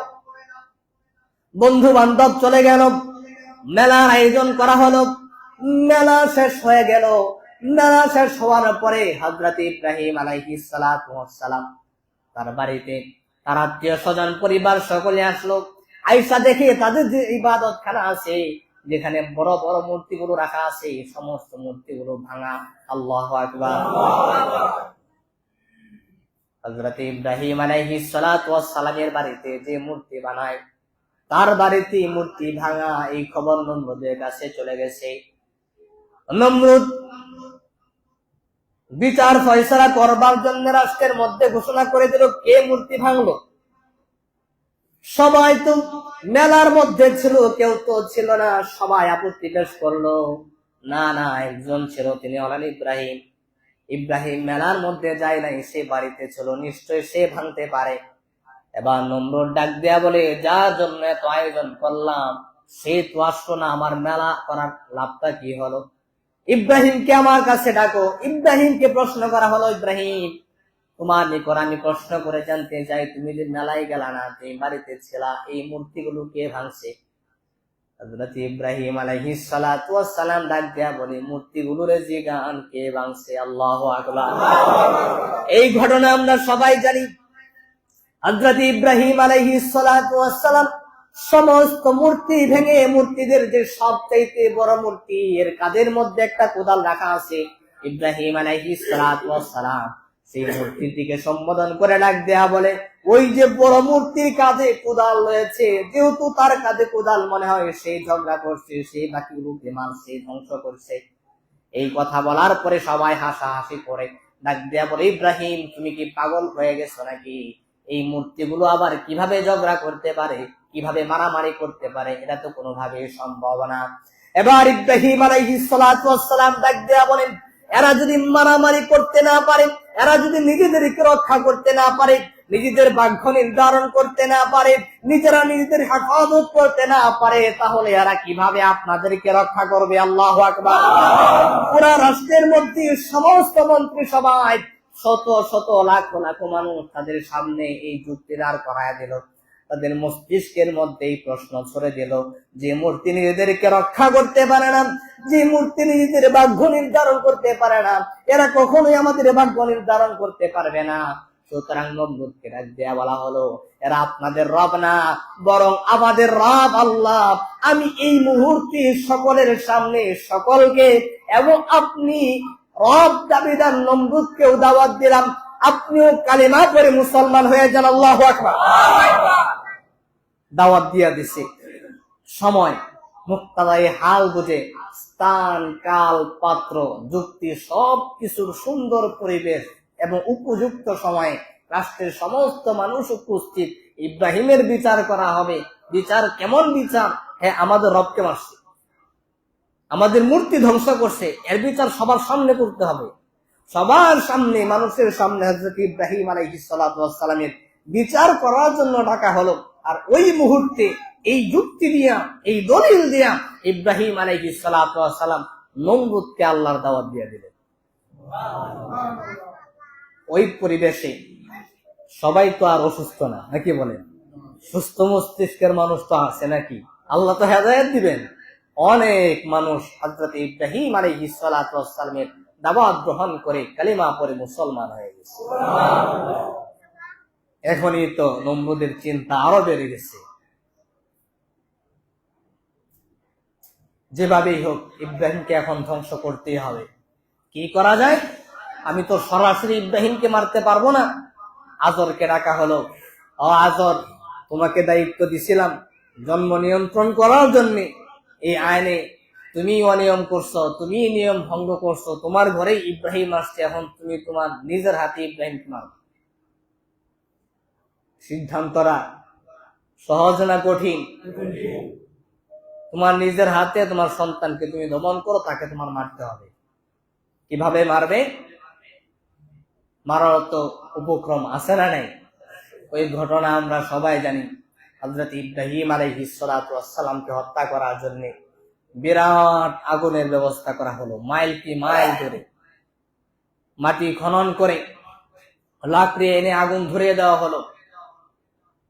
বন্ধু বান্ধব চলে গেল, মেলার আয়োজন করা হলো। মেলা শেষ হয়ে গেল। মেলা শেষ হওয়ার পরে হযরত ইব্রাহিম আলাইহিস সালাতু ওয়াস সালাম তার বাড়িতে তার আত্মীয় স্বজন পরিবার সকলে আসলো। আয়েশা দেখে তাদের যে ইবাদতখানা আছে, যেখানে বড় বড় মূর্তিগুলো রাখা আছে, সমস্ত মূর্তিগুলো ভাঙা। আল্লাহু আকবার। হযরত ইব্রাহিম আলাইহিস সালাতু ওয়াস সালামের বাড়িতে যে মূর্তি বানায়, তার বাড়িতে মূর্তি ভাঙা, এই খবর নমরুদের কাছে চলে গেছে। নমরুদ বিচার ফয়সালা করবার জন্য রাষ্ট্রের মধ্যে ঘোষণা করে দিল কে মূর্তি ভাঙলো। সবাই তো মেলার মধ্যে ছিল, কেউ তো ছিল না। সবাই আপত্তি পেশ করলো, না না একজন ছিল, তিনি হলেন ইব্রাহিম। ইব্রাহিম মেলার মধ্যে যায় নাই, সে বাড়িতে ছিল, নিশ্চয় সে ভাঙতে পারে। এবার নমরুদ ডাক দেয়া বলে, যার জন্য এত আয়োজন করলাম সে তো আসলো না, আমার মেলা করার লাভটা কি হলো? ইব্রাহিমকে আমার কাছে ডাকো। ইব্রাহিমকে প্রশ্ন করা হলো, ইব্রাহিম তোমার নিকট আমি প্রশ্ন করে জানতে চাই, তুমি যে মেলায় গেলা না, তুমি বাড়িতে ছিলা, এই মূর্তিগুলো কে ভাঙছে? হযরত ইব্রাহিম আলাইহিস সালাতু ওয়াস সালাম ডাক দেয়া বলে, মূর্তিগুলোর জিগান কে ভাঙছে? আল্লাহু আকবার। এই ঘটনা আমরা সবাই জানি। হযরত ইব্রাহিম আলাইহিস সালাতু ওয়াস সালাম সমস্ত মূর্তি ভেঙে, মূর্তিদের যে সবচাইতে বড় মূর্তি, এর কাঁধের মধ্যে একটা কোদাল রাখা আছে। ইব্রাহিম আলাইহিস সালাতু ওয়াস সালাম সেই মূর্তির দিকে সম্বোধন করে ডাক দেয়া বলে, ওই যে বড় মূর্তির কাঁধে কোদাল রয়েছে, যেহেতু তার কাঁধে কোদাল, মনে হয় সেই ঝগড়া করছে, সেই বাকিগুলোকে মারছে, ধ্বংস করছে। এই কথা বলার পরে সবাই হাসাহাসি করে ডাক দেয়া বলে, ইব্রাহিম তুমি কি পাগল হয়ে গেছো নাকি? এই মূর্তিগুলো আবার কিভাবে ঝগড়া করতে পারে, কিভাবে মারামারি করতে পারে? এটা তো কোনোভাবেই সম্ভব না। এবার ইব্রাহিম আলাইহিস সালাতু ওয়াস সালাম ডাক দেয়া বলেন, এরা যদি মারামারি করতে না পারে, এরা যদি নিজেদেরকে রক্ষা করতে না পারে, নিজেদের ভাগ্য নির্ধারণ করতে না পারে, নিজেরা নিজেদের হেফাজত করতে না পারে, তাহলে এরা কিভাবে আপনাদেরকে রক্ষা করবে? আল্লাহু আকবার। পুরা রাষ্ট্রের মধ্যে সমস্ত মন্ত্রী সবাই, শত শত লাখ লাখ মানুষ তাদের সামনে এই যুক্তি দাঁড় করায় দিল। তাদের মস্তিষ্কের মধ্যে এই প্রশ্ন ছড়ে দিল, যে মূর্তি নিজেদেরকে রক্ষা করতে পারে না, যে মূর্তি নিজেদের ভাগ্য নির্ধারণ করতে পারে না, এরা কখনোই আমাদের ভাগ্য নির্ধারণ করতে পারবে না। সুতরাং নমরুদকে ডাক দেয়া বলা হলো, এরা আপনাদের রব না, বরং আমাদের রব আল্লাহ। আমি এই মুহূর্তে সকলের সামনে সকলকে এবং আপনি রব দাবিদার নমরুদকেও দাওয়াত দিলাম, আপনিও কালিমা পড়ে মুসলমান হয়ে যান। আল্লাহু আকবার। দাওয়াত দিয়া দিছে। সময় মুক্তাদাই হাল বুঝে স্থান, কাল, পাত্র, যুক্তি সবকিছুর সুন্দর পরিবেশ এবং উপযুক্ত সময়ে রাষ্ট্রের সমস্ত মানুষ উপস্থিত। ইব্রাহিমের বিচার করা হবে। বিচার কেমন বিচার? হ্যাঁ, আমাদের রবকে মারছে, আমাদের মূর্তি ধ্বংস করছে, এর বিচার সবার সামনে করতে হবে। সবার সামনে, মানুষের সামনে হযরত ইব্রাহিম আলাইহিস সালাতু ওয়াস সালামের বিচার করার জন্য ডাকা হলো। আর ওই মুহূর্তে এই যুক্তি দিয়া, এই দলিল দিয়া ইব্রাহিম আলাইহিস সালাতু ওয়াস সালাম নমরুদকে আল্লাহর দাওয়াত দিয়ে দিলেন। ওই পরিবেশে সবাই তো আর অসুস্থ না, নাকি বলেন? সুস্থ মস্তিষ্কের মানুষ তো আছে নাকি? আল্লাহ তো হেদায়েত দিবেন। অনেক মানুষ হযরত ইব্রাহিম আলাইহিস সালাতু ওয়াস সালামের দাওয়াত গ্রহণ করে কালিমা পড়ে মুসলমান হয়ে গেছে। এখনই তো নমরুদের চিন্তা আরো বেড়ে গেছে। যেভাবেই হোক ইব্রাহিমকে এখন ধ্বংস করতেই হবে। কি করা যায়? আমি তো সরাসরি ইব্রাহিমকে মারতে পারবো না। আজরকে ডাকা হলো। ও আজর, তোমাকে দায়িত্ব দিছিলাম জন্ম নিয়ন্ত্রণ করার জন্য। এই আইনে তুমি অনিয়ম করছো, তুমি নিয়ম ভঙ্গ করছো, তোমার ঘরে ইব্রাহিম আসছে, এখন তুমি তোমার নিজের হাতে ইব্রাহিমকে মারো। সিদ্ধান্তরা সহজ না কঠিন? তোমার নিজের হাতে তোমার সন্তানকে তুমি দমন করো, তাকে তোমার মারতে হবে। কিভাবে মারবে? মারার তো উপক্রম আছে না নাই? ওই ঘটনা আমরা সবাই জানি। হযরত ইব্রাহিম আলাইহিস সালাতু ওয়াস সালামকে হত্যা করার জন্য বিরাট আগুনের ব্যবস্থা করা হলো। মাইল কি মাইল ধরে মাটি খনন করে লাকড়ি এনে আগুন ধরিয়ে দেওয়া হলো।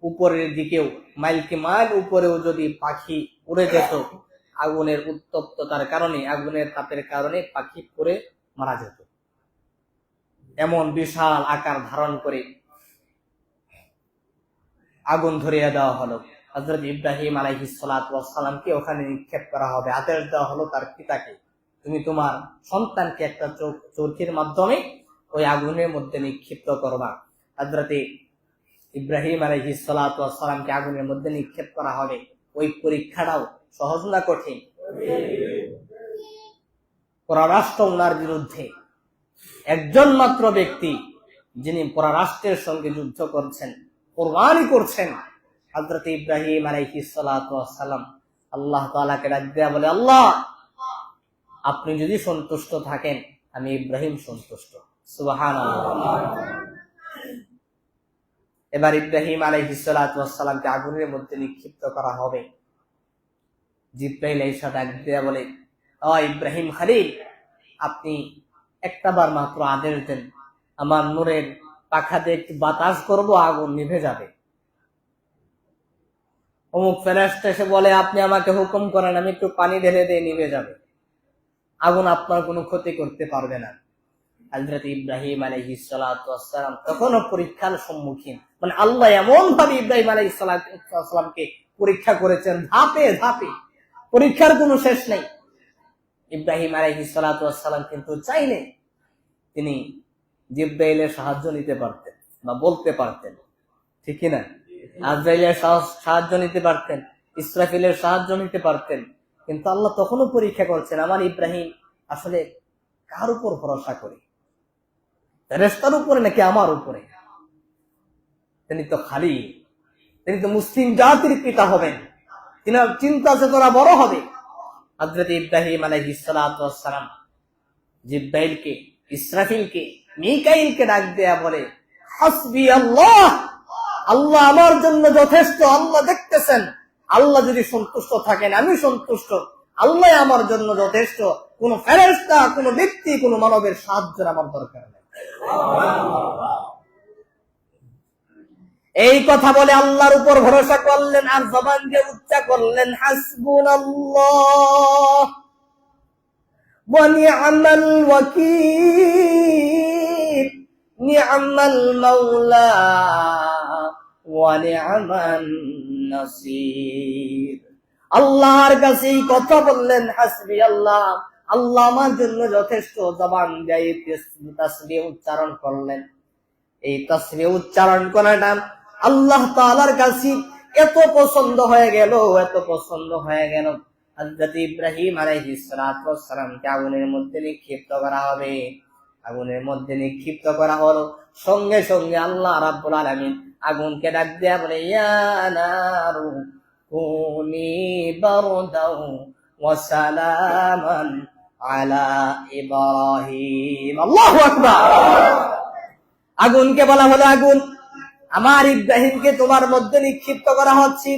উপরের দিকেও মাইল কি মাইল উপরেও যদি পাখি উড়ে যেত, আগুনের উত্তপ্ততার কারণে, আগুনের তাপের কারণে পাখি পড়ে মারা যেত। এমন বিশাল আকার ধারণ করে আগুন ধরিয়ে দেওয়া হলো। হযরত ইব্রাহিম আলাইহিস সালাতু ওয়াস সালামকে ওখানে নিক্ষেপ করা হবে। আদেশ দেওয়া হলো তার পিতাকে, তুমি তোমার সন্তানকে একটা চরকির মাধ্যমে ওই আগুনের মধ্যে নিক্ষিপ্ত করবা। হযরত ইব্রাহিম আলাইহিস সালাতু ওয়াস সালামকে আগুনের মধ্যে নিক্ষেপ করা হবে। ওই পরীক্ষাটাও সহজ না কঠিন? পররাষ্ট্র ওনার বিরুদ্ধে একজন মাত্র ব্যক্তি যিনি পররাষ্ট্রের সঙ্গে যুদ্ধ করছেন, কুরবানি করছেন, হযরত ইব্রাহিম আলাইহিস সালাতু ওয়াস সালাম আল্লাহ তাআলাকে ডাক দেয়া বলে, আল্লাহ আপনি যদি সন্তুষ্ট থাকেন, আমি ইব্রাহিম সন্তুষ্ট। সুবহানাল্লাহ। এবার ইব্রাহিম আলাইহিস সালাতু ওয়াস সালামকে আগুনের মধ্যে নিক্ষিপ্ত করা হবে। জিবরাইল এসে ডাক দেয়া বলে, ও ইব্রাহিম খলিল, আপনি একটা বার মাত্র আদেশ দেন, আমার নূরের পাখাতে একটু বাতাস করব, আগুন নিভে যাবে। অমুক ফেরেশতা এসে বলে, আপনি আমাকে হুকুম করেন, আমি একটু পানি ঢেলে দিয়ে নিভে যাবে, আগুন আপনার কোনো ক্ষতি করতে পারবে না। হযরত ইব্রাহিম আলাইহিস সালাতু ওয়াস সালাম তখনও পরীক্ষার সম্মুখীন। মানে আল্লাহ এমন ভাবে ইব্রাহিম আলাইহিস সালামকে পরীক্ষা করেছেন, ধাপে ধাপে, পরীক্ষার কোনো শেষ নেই। ইব্রাহিম আলাইহিস সালাতু ওয়াস সালাম কিন্তু চাইলে তিনি জিবরাইলের সাহায্য নিতে পারতেন বা বলতে পারতেন, ঠিক না? আজরাইলের সাহায্য নিতে পারতেন, ইসরাফিলের সাহায্য নিতে পারতেন। কিন্তু আল্লাহ তখনও পরীক্ষা করছেন, আমার ইব্রাহিম আসলে কার উপর ভরসা করে, ফেরেশতার উপরে নাকি আমার উপরে? তিনি তো খালি, তিনি তো মুসলিম জাতির পিতা হবেন, তিনার চিন্তা চেতনা বড় হবে। হযরত ইব্রাহিম আলাইহিস সালাতু ওয়াস সালাম জিবরাইলকে, ইসরাফিলকে, মিকাইলকে ডাক দেয়া বলে, হাসবি আল্লাহ, আল্লাহ আমার জন্য যথেষ্ট। আল্লাহ দেখতেছেন, আল্লাহ যদি সন্তুষ্ট থাকেন আমি সন্তুষ্ট, আল্লাহ আমার জন্য যথেষ্ট। কোন ফেরেশতা, কোন ব্যক্তি, কোন মানবের সাহায্যের আমার দরকার নেই। এই কথা বলে আল্লাহর উপর ভরসা করলেন আর জবান দিয়ে উচ্চারণ করলেন, হাসবুনাল্লাহ ওয়া নি'মাল ওয়াকিল, নি'মাল মাওলা ওয়া নি'মান নাসির। আল্লাহর কাছে এই কথা বললেন, হাসবি আল্লাহ, আল্লাহ আমার জন্য যথেষ্ট। জবান দিয়ে তাসবিহ উচ্চারণ করলেন। এই তাসবিহ উচ্চারণ করাটা আল্লাহ তাআলার কাছে এত পছন্দ হয়ে গেল, এত পছন্দ হয়ে গেল। হযরত ইব্রাহিম আলাইহিস সালাতু ওয়াস সালামকে আগুনের মধ্যে নিক্ষিপ্ত করা হবে। আগুনের মধ্যে নিক্ষিপ্ত করা হলো, সঙ্গে সঙ্গে আল্লাহ রাব্বুল আলামিন আগুনকে ডাক দেয়া বলে, ইয়া নারু কুনি বারদাও ওয়া সালামান আলা ইব্রাহিম। আল্লাহু আকবার। আগুনকে বলা হলো, আগুন, আমার ইব্রাহিমকে তোমার মধ্যে নিক্ষিপ্ত করা হচ্ছে।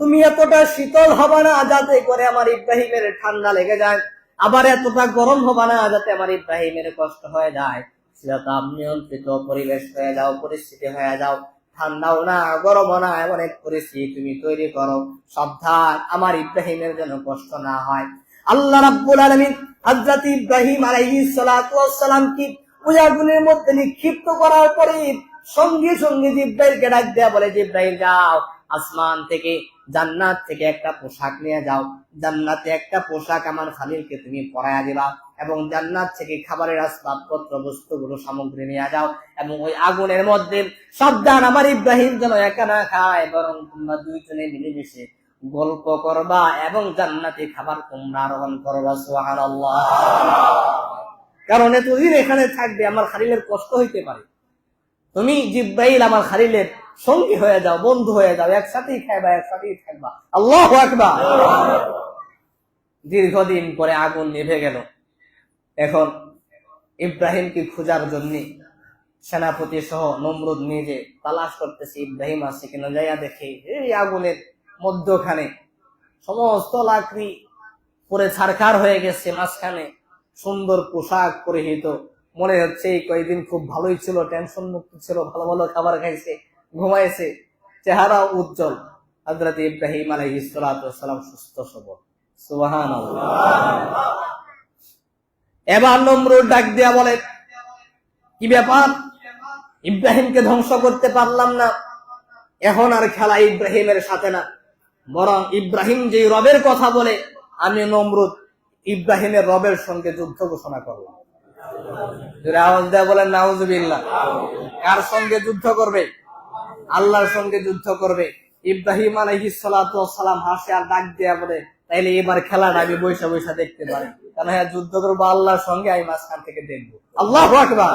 তুমি এতটা শীতল হবে না যাতে করে আমার ইব্রাহিমের ঠান্ডা লেগে যায়, আবার এতটা গরম হবে না যাতে আমার ইব্রাহিমের কষ্ট হয়ে যায়। শীতাতাপ নিয়ন্ত্রিত পরিবেশ হয়ে যাও, পরিস্থিতি হয়ে যাও। ঠান্ডাও না, গরমও না, এমন এক পরিস্থিতি তুমি তৈরি করো, সাবধান আমার ইব্রাহিমের জন্য কষ্ট না হয়। আল্লাহ রাব্বুল আলামিন হযরত ইব্রাহিম আলাইহিস সালাতু ওয়াস সালাম কি ওই আগুনের মধ্যে নিক্ষিপ্ত করার পরে সঙ্গে সঙ্গে জিব্রাইলকে ডাক দেয়া বলে, জিব্রাইল যাও, আসমান থেকে, জান্নাত থেকে একটা পোশাক নিয়ে যাও। জান্নাতে একটা পোশাক আমার খালিলকে তুমি পরায়া দিবা, এবং জান্নাত থেকে খাবারের আসবাবপত্র, বস্তুগুলো, সামগ্রী নিয়ে যাও। এবং ওই আগুনের মধ্যে সাবধান আমার ইব্রাহিম যেন একা না খায়, বরং তোমরা দুইজনে মিলেমিশে গল্প করবা এবং জান্নাতি খাবার তোমরা আরোহণ করবা। সুবহানাল্লাহ। কারণ এতদিন এখানে থাকবে, আমার খালিলের কষ্ট হইতে পারে। তুমি জিব্রাইল আমার খালিলের সঙ্গী হয়ে যাও, বন্ধু হয়ে যাও, একসাথেই খাইবা, একসাথেই থাকবা। আল্লাহু আকবার। দীর্ঘদিন পরে আগুন নিভে গেল। এখন ইব্রাহিমকে খোঁজার জন্য সেনাপতি সহ নমরুদ নিজে তালাশ করতেছে, ইব্রাহিম আছে কিনা। যাইয়া দেখে এই আগুনের মধ্যখানে সমস্ত লাকড়ি পরে ছারখার হয়ে গেছে, মাঝখানে সুন্দর পোশাক পরিহিত, মনে হচ্ছে এই কয়েকদিন খুব ভালোই ছিল, টেনশন মুক্ত ছিল, ভালো ভালো খাবার খাইছে, ঘুমাইছে, চেহারা উজ্জ্বল। হযরত ইব্রাহিম আলাইহিস সালাতু ওয়াস সালাম সুস্থ সবল। সুবহানাল্লাহ। এবার নমরুদ ডাক দিয়া বলে, কি ব্যাপার, ইব্রাহিমকে ধ্বংস করতে পারলাম না, এখন আর খেলা ইব্রাহিমের সাথে না, বরং ইব্রাহিম যে রবের কথা বলে, আমি নমরুদ ইব্রাহিমের রবের সঙ্গে যুদ্ধ ঘোষণা করলাম। আওয়াজ দেয়া বলেন নাউজুবিল্লাহ। কার সঙ্গে যুদ্ধ করবে? আল্লাহর সঙ্গে যুদ্ধ করবে। ইব্রাহিম আলাইহিস সালাতু ওয়াস সালাম হাসে আর ডাক দেয়া বলে, তাইলে এবার খেলাটা আমি বৈশা বৈশা দেখতে পারি, কারণ হ্যাঁ যুদ্ধ করবো আল্লাহর সঙ্গে, আমি মাঝখান থেকে দেখবো। আল্লাহু আকবার।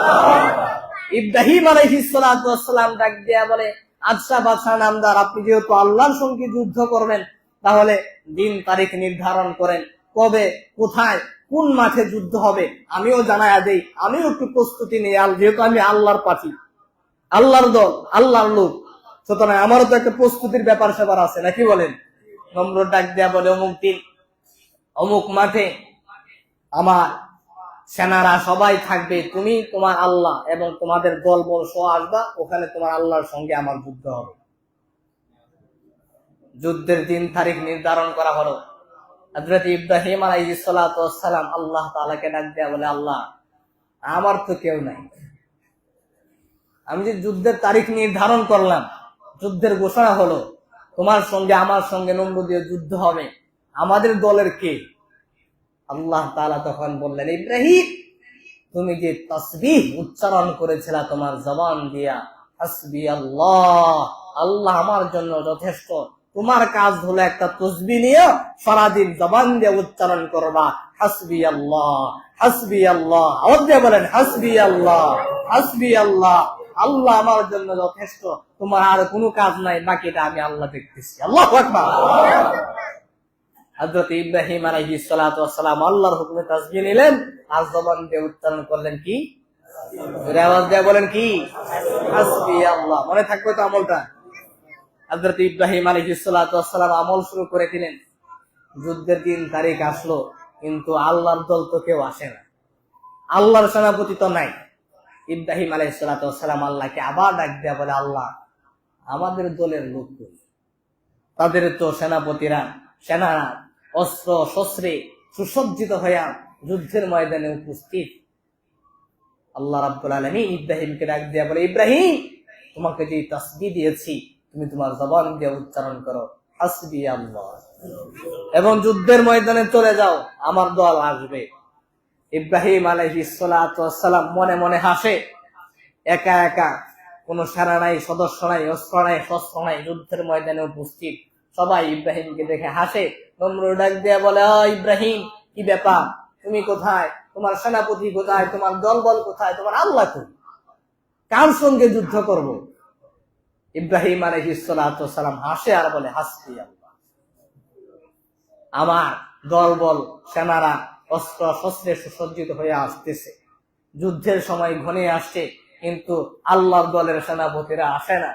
ইব্রাহিম আলাইহিস সালাতু ওয়াস সালাম ডাক দেয়া বলে, আচ্ছা বাদশা নামদার, আপনি যেহেতু আল্লাহর সঙ্গে যুদ্ধ করবেন, তাহলে দিন তারিখ নির্ধারণ করেন, কবে, কোথায়, কোন মাঠে যুদ্ধ হবে আমিও জানায়া দেই, আমিও একটু প্রস্তুতি নিই, যেহেতু আমি আল্লাহর পাঠি, আল্লাহর দল, আল্লাহর লোক, সুতরাং আমারও তো একটা প্রস্তুতির ব্যাপার স্যাপার আছে, নাকি বলেন? নমরুদ ডাক দেয়া বলে, অমুক দিন অমুক মাঠে আমার সেনারা সবাই থাকবে, তুমি, তোমার আল্লাহ এবং তোমাদের দল বল সহ আসবা, ওখানে তোমার আল্লাহর সঙ্গে আমার যুদ্ধ হবে। যুদ্ধের দিন তারিখ নির্ধারণ করা হলো। হযরত ইব্রাহিম আলাইহিস সালাতু ওয়াস সালাম আল্লাহ তাআলাকে ডাক দেয়া বলে, আল্লাহ, আমার তো কেউ নাই, আমি যে যুদ্ধের তারিখ নির্ধারণ করলাম, যুদ্ধের ঘোষণা হলো, তোমার সঙ্গে আমার সঙ্গে নমরুদের যুদ্ধ হবে, আমাদের দলের কে? আল্লাহ তাআলা তখন বললেন, ইব্রাহিম, তুমি যে তাসবিহ উচ্চারণ করেছিলা তোমার জবান দিয়া, হাসবি আল্লাহ, আল্লাহ আমার জন্য যথেষ্ট, তোমার কাজ হলো একটা তসবিহ নিয়ে সারাদিন জবান দিয়ে উচ্চারণ করবা, হাসবি আল্লাহ, হাসবি আল্লাহ। আওয়াজ দিয়ে বলেন, হাসবি আল্লাহ, হাসবি আল্লাহ, আল্লাহ আমার জন্য যথেষ্ট, তোমার আর কোনো কাজ নাই, বাকিটা আমি আল্লাহ দেখতেছি। আল্লাহু আকবার। হযরত ইব্রাহিম আলাইহিস সালাতু ওয়াস সালাম আল্লাহর হুকুমে তাসবিহ নিলেন আর জবান দিয়ে উচ্চারণ করলেন কি? আওয়াজ দিয়ে বলেন কি? হাসবি আল্লাহ। মনে থাকবে তো আমলটা? হযরত ইব্রাহিম আলাইহিস সালাতু ওয়াস সালাম আমল শুরু করে দিলেন। যুদ্ধের দিন তারিখ আসলো, কিন্তু আল্লাহর দল তো কেউ আসে না, আল্লাহর সেনাপতি তো নাই। ইব্রাহিম আলাইহিস সালাতু ওয়াস সালাম আল্লাহকে আবার ডাক দেয়া বলে, আল্লাহ, আমাদের দলের লোক, তাদের তো সেনাপতিরা, সেনারা অস্ত্র শস্ত্রে সুসজ্জিত হইয়া যুদ্ধের ময়দানে উপস্থিত। আল্লাহ রাব্বুল আলামিন ইব্রাহিমকে ডাক দিয়া বলে, ইব্রাহিম, তোমাকে যে তাসবিহ দিয়েছি তুমি তোমার জবান দিয়ে উচ্চারণ করো, হাসবি আল্লাহ, এবং যুদ্ধের ময়দানে চলে যাও, আমার দল আসবে। ইব্রাহিম আলাইহিস সালাতু ওয়াস সালাম মনে মনে হাসে। একা একা, কোন সেনা নাই, সদস্য নাই, অস্ত্র নাই, শস্ত্র নাই, যুদ্ধের ময়দানে উপস্থিত সবাই ইব্রাহিমকে দেখে হাসে। নমরুদ ডাক দিয়ে বলে, ইব্রাহিম, কি ব্যাপার, তুমি কোথায়, তোমার সেনাপতি কোথায়, তোমার দলবল কোথায়, তোমার আল্লাহ কই, কার সঙ্গে যুদ্ধ করব? ইব্রাহিম আলাইহিস সালাতু ওয়াস সালাম হাসে আর বলে, হাসবি আল্লাহ, আমার দলবল সেনারা অস্ত্র শস্ত্রে সুসজ্জিত হয়ে আসতেছে, যুদ্ধের সময় ঘনিয়ে আসছে, কিন্তু আল্লাহর দলের সেনাপতিরা আসে না।